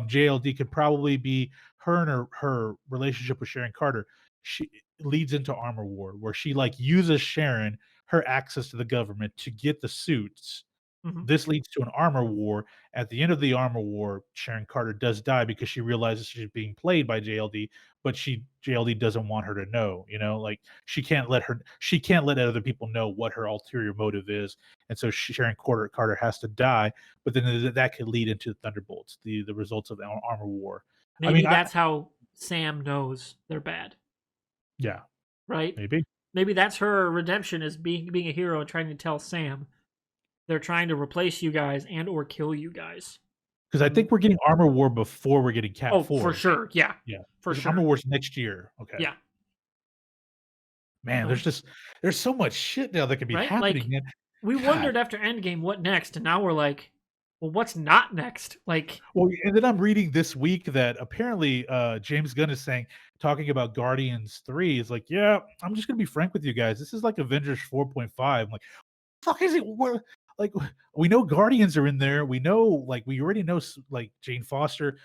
JLD could probably be her, and her relationship with Sharon Carter. She leads into Armor War, where she like uses Sharon, her access to the government, to get the suits. Hmm. This leads to an Armor War. At the end of the Armor War, Sharon Carter does die because she realizes she's being played by JLD, but JLD doesn't want her to know, like she can't let other people know what her ulterior motive is. And so Sharon Carter has to die, but then that could lead into Thunderbolts, the results of the Armor War. I Maybe mean, that's how Sam knows they're bad, yeah, right? maybe. Maybe that's her redemption, is being a hero and trying to tell Sam they're trying to replace you guys and or kill you guys. Because I And think we're getting Armor War before we're getting Cap oh, for 4. sure, yeah, Yeah. for Because Armor sure, War's next year. Okay. yeah. Man, So there's so much shit now that could be right, happening, like man. we God. wondered after Endgame what next, and now we're like, well, what's not next? Like, Well, and then I'm reading this week that apparently James Gunn is talking about Guardians 3. Is like, yeah, I'm just gonna be frank with you guys. This is like Avengers 4.5. I'm like, fuck is it? Like, we know Guardians are in there. We know, like, we already know, like, Jane Foster.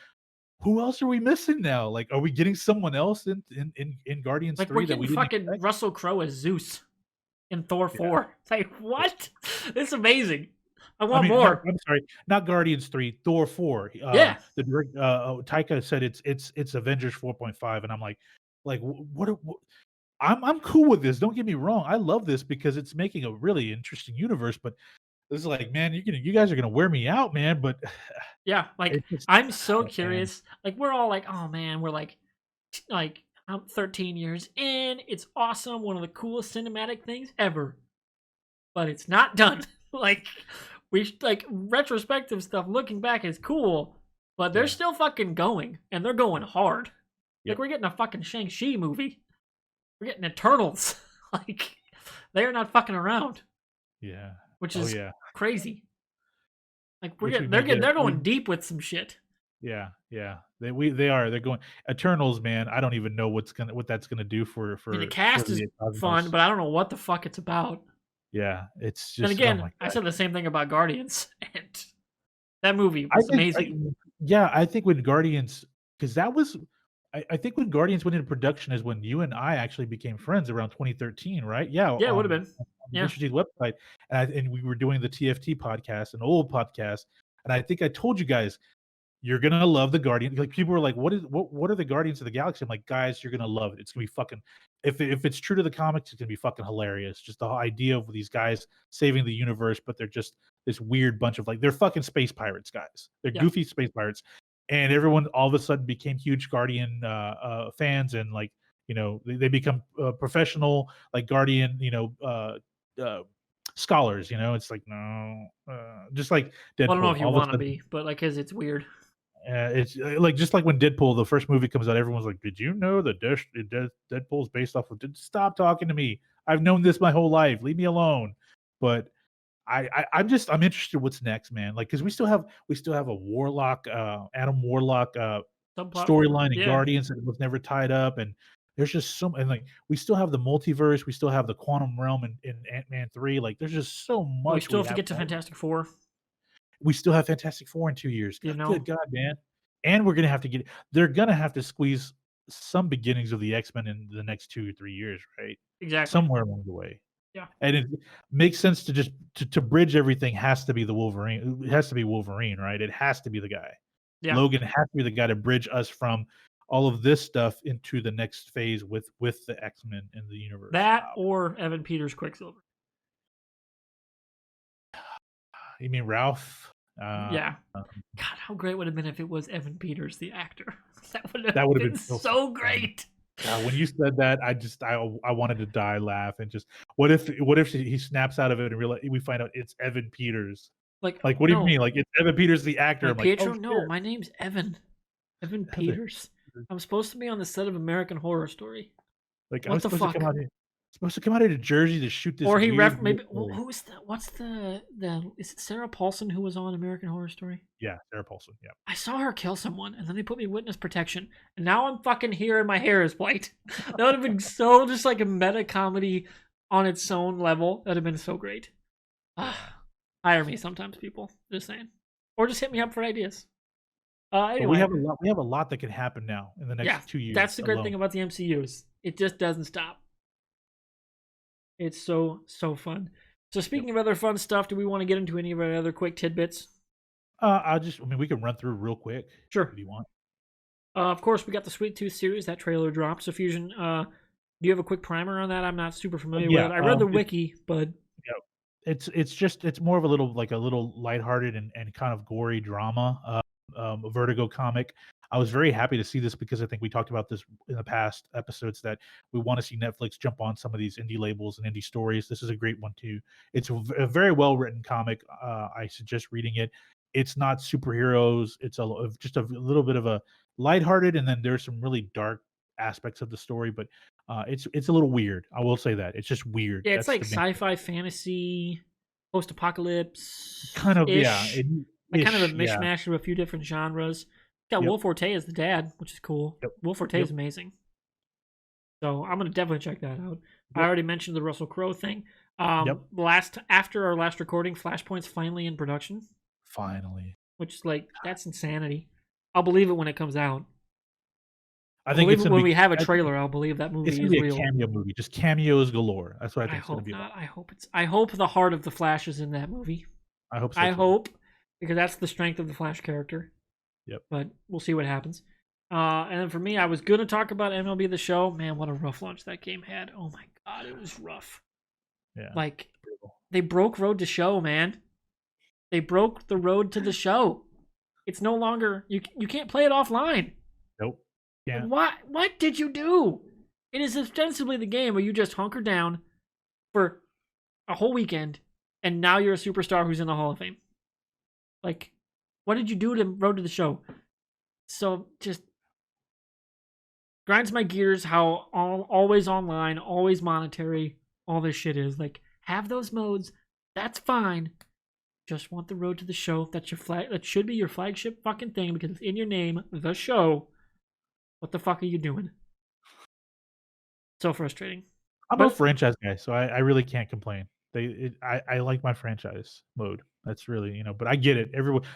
Who else are we missing now? Like, are we getting someone else in Guardians we're 3 that getting we didn't fucking expect? Russell Crowe as Zeus in Thor Yeah. 4. It's like, what? It's amazing. I I want mean, not more. I'm sorry, not Guardians 3, Thor 4. Yeah, Taika said it's Avengers 4.5, and I'm like, I'm cool with this. Don't get me wrong. I love this because it's making a really interesting universe. But this is like, man, you guys are gonna wear me out, man. But yeah. Like, it's just, I'm so oh, man, curious. Like, we're all like, oh man, we're like I'm 13 years in. It's awesome. One of the coolest cinematic things ever. But it's not done. Like, like retrospective stuff looking back is cool, but they're yeah, still fucking going, and they're going hard. Like, yep, we're getting a fucking Shang-Chi movie. We're getting Eternals. Like, they're not fucking around, yeah, which oh is yeah. crazy. Like, Which we may get. they're going deep with some shit. Yeah, yeah. They're going Eternals, man. I don't even know what that's gonna do for I mean, the for cast is the fun, cosmos. but I don't know what the fuck it's about. Yeah, it's Then just, oh again, my I god. said the same thing about Guardians, and that movie I was think amazing. yeah, I think when Guardians, because that was I think when Guardians went into production is when you and I actually became friends around 2013, right? Yeah, Yeah, it would have been. on the Yeah, Rooster Teeth website, and we were doing the TFT podcast, an old podcast, and I think I told you guys, you're gonna love the Guardian. Like, people were like, what are the Guardians of the Galaxy? I'm like, guys, you're gonna love it. It's gonna be fucking, if it's true to the comics, it's gonna be fucking hilarious. Just the whole idea of these guys saving the universe, but they're just this weird bunch of, like, they're fucking space pirates, guys. They're yeah. goofy space pirates, and everyone all of a sudden became huge Guardian fans, and, like, they become professional, like, Guardian, uh, scholars. It's like, no, just like Well, I don't know Deadpool. if you All of a want to sudden, be, but like, cause it's weird. it's like, just like when Deadpool, the first movie comes out, everyone's like, "Did you know that Deadpool's based off of?" Stop talking to me. I've known this my whole life. Leave me alone. But I'm interested what's next, man. Like, because we still have a Warlock, Adam Warlock Subplot. storyline in Yeah. Guardians that was never tied up, and there's just so, and like, we still have the multiverse, we still have the quantum realm in Ant-Man 3. Like, there's just so We much still we have to have. get to Fantastic Four. We still have Fantastic Four in 2 years. You Good know, God, man. And they're gonna have to squeeze some beginnings of the X-Men in the next 2 or 3 years, right? exactly. Somewhere along the way. Yeah. And it makes sense to just to bridge everything has to be the Wolverine. It has to be Wolverine, right? It has to be the guy. Yeah. Logan has to be the guy to bridge us from all of this stuff into the next phase with the X-Men in the universe. That or Evan Peters Quicksilver. You mean Ralph? Yeah. God, how great would it have been if it was Evan Peters, the actor? That would have been so great. God, when you said that, I wanted to die laugh and just what if he snaps out of it and we find out it's Evan Peters? Like what do you mean? Like it's Evan Peters the actor? I'm Pietro? like, oh, no, my name's Evan. Evan Peters. I'm supposed to be on the set of American Horror Story. Like what the fuck? Supposed to come out here to Jersey to shoot this. Or he maybe who's that? What's the is it Sarah Paulson who was on American Horror Story? Yeah, Sarah Paulson. Yeah. I saw her kill someone, and then they put me in witness protection, and now I'm fucking here, and my hair is white. That would have been so just like a meta comedy on its own level. That'd have been so great. Hire me sometimes, people. Just saying, or just hit me up for ideas. Anyway, we have a lot that can happen now in the next 2 years. That's the great thing about the MCUs. It just doesn't stop. It's so fun. So speaking of other fun stuff, do we want to get into any of our other quick tidbits? We can run through real quick. Sure. If you want. Of course, we got the Sweet Tooth series. That trailer dropped. So Fusion, do you have a quick primer on that? I'm not super familiar with it. I read the wiki, but it's more of a little lighthearted and kind of gory drama. A Vertigo comic. I was very happy to see this because I think we talked about this in the past episodes that we want to see Netflix jump on some of these indie labels and indie stories. This is a great one too. It's a very well written comic. I suggest reading it. It's not superheroes. It's just a little bit of a lighthearted, and then there's some really dark aspects of the story, but it's a little weird. I will say that it's just weird. Yeah, it's like sci-fi, fantasy, post-apocalypse, kind of. Kind of a mishmash of a few different genres. Got Will Forte as the dad, which is cool. Will Forte is amazing. So I'm gonna definitely check that out. I already mentioned the Russell Crowe thing. After our last recording, Flashpoint's finally in production. Finally. Which is that's insanity. I'll believe it when it comes out. I think when we have a trailer, I'll believe that movie is real. It's gonna be a cameo movie, just cameos galore. That's what I think it's gonna be. I hope the heart of the Flash is in that movie. I hope so. I hope, because that's the strength of the Flash character. Yep. But we'll see what happens. And then for me, I was going to talk about MLB The Show. Man, what a rough launch that game had. Oh my God, it was rough. Yeah. They broke Road to Show, man. They broke the road to the show. It's no longer, you can't play it offline. Nope. Yeah. What did you do? It is ostensibly the game where you just hunker down for a whole weekend, and now you're a superstar who's in the Hall of Fame. What did you do to Road to the Show? So just grinds my gears how always online, always monetary, all this shit is. Have those modes. That's fine. Just want the Road to the Show. That's your flag. That should be your flagship fucking thing because it's in your name, The Show. What the fuck are you doing? So frustrating. I'm a franchise guy, so I really can't complain. I like my franchise mode. That's really, but I get it.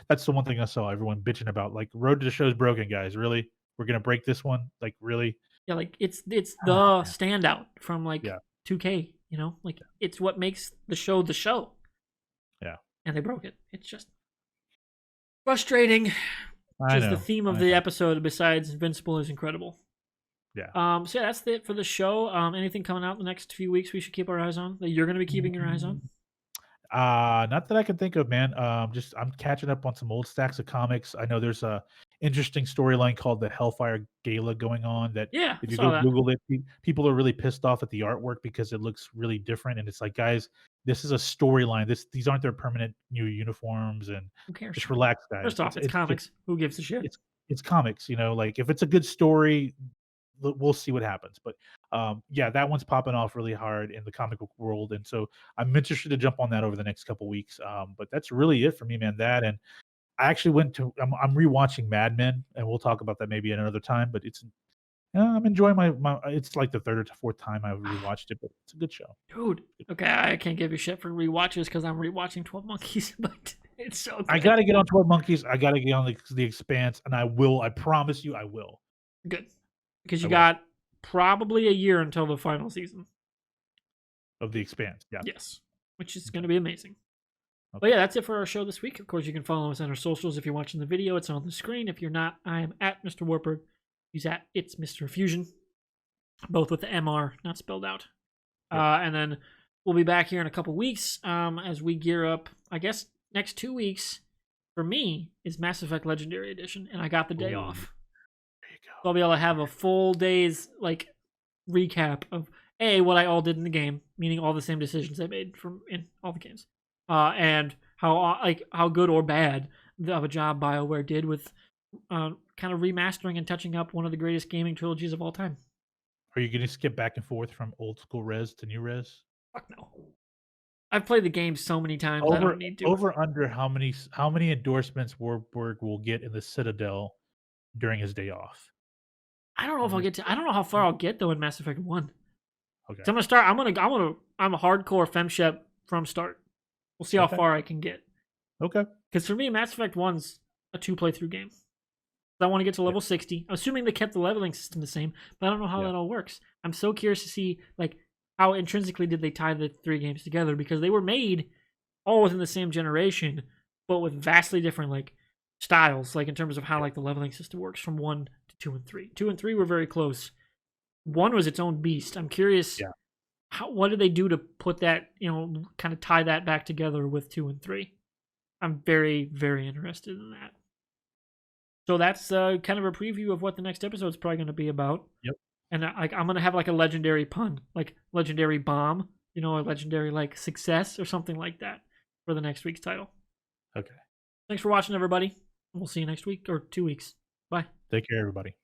That's the one thing I saw everyone bitching about. Road to the Show's broken, guys. Really? We're gonna break this one? Really? Yeah, it's the standout from 2K, it's what makes the show the show. Yeah. And they broke it. It's just frustrating. The theme of the episode besides Invincible is incredible. Yeah. So that's it for the show. Anything coming out in the next few weeks we should keep our eyes on that you're going to be keeping your eyes on? Not that I can think of, man. I'm catching up on some old stacks of comics. I know there's a interesting storyline called the Hellfire Gala going on that if you go Google it, people are really pissed off at the artwork because it looks really different. And it's like, guys, this is a storyline. These aren't their permanent new uniforms, and who cares? Just relax, guys. First off, it's comics. Who gives a shit? It's comics, if it's a good story, we'll see what happens. But that one's popping off really hard in the comic book world, and so I'm interested to jump on that over the next couple weeks. But that's really it for me, man. That, and I actually I'm rewatching Mad Men, and we'll talk about that maybe another time. But I'm enjoying my it's like the third or fourth time I've rewatched it, but it's a good show, dude. Okay, I can't give you shit for rewatches because I'm rewatching 12 Monkeys, but it's so good. I gotta get on 12 Monkeys. I gotta get on the Expanse, and I will. I promise you, I will. Good. Because you got probably a year until the final season. Of the Expanse, yeah. Yes, which is going to be amazing. Okay. But yeah, that's it for our show this week. Of course, you can follow us on our socials. If you're watching the video, it's on the screen. If you're not, I am at MrWartburg. He's at It's Mr. Fusion. Both with the MR, not spelled out. Yep. And then we'll be back here in a couple weeks as we gear up. I guess next 2 weeks for me is Mass Effect Legendary Edition, and I got the day off. There you go. So I'll be able to have a full day's like recap of what I all did in the game, meaning all the same decisions I made from in all the games, and how good or bad of a job BioWare did with kind of remastering and touching up one of the greatest gaming trilogies of all time. Are you going to skip back and forth from old school res to new res? Fuck no. I've played the game so many times. I don't need to. Over under how many endorsements Wartburg will get in the Citadel during his day off? I don't know if I'll get to. I don't know how far I'll get though in Mass Effect 1. Okay. So I'm gonna start. I'm a hardcore femshep from start. We'll see how far I can get. Okay. Because for me, Mass Effect 1's a 2 playthrough game. I want to get to level 60. I'm assuming they kept the leveling system the same, but I don't know how that all works. I'm so curious to see like how intrinsically did they tie the 3 games together, because they were made all within the same generation, but with vastly different like styles, like in terms of how like the leveling system works from 1 to 2 and 3. 2 and 3 were very close. 1 was its own beast. I'm curious what did they do to put that, kind of tie that back together with 2 and 3. I'm very, very interested in that. So that's kind of a preview of what the next episode is probably going to be about. Yep. And I'm going to have like a legendary pun, like legendary bomb, a legendary like success or something like that for the next week's title. Okay. Thanks for watching, everybody. We'll see you next week or 2 weeks. Bye. Take care, everybody.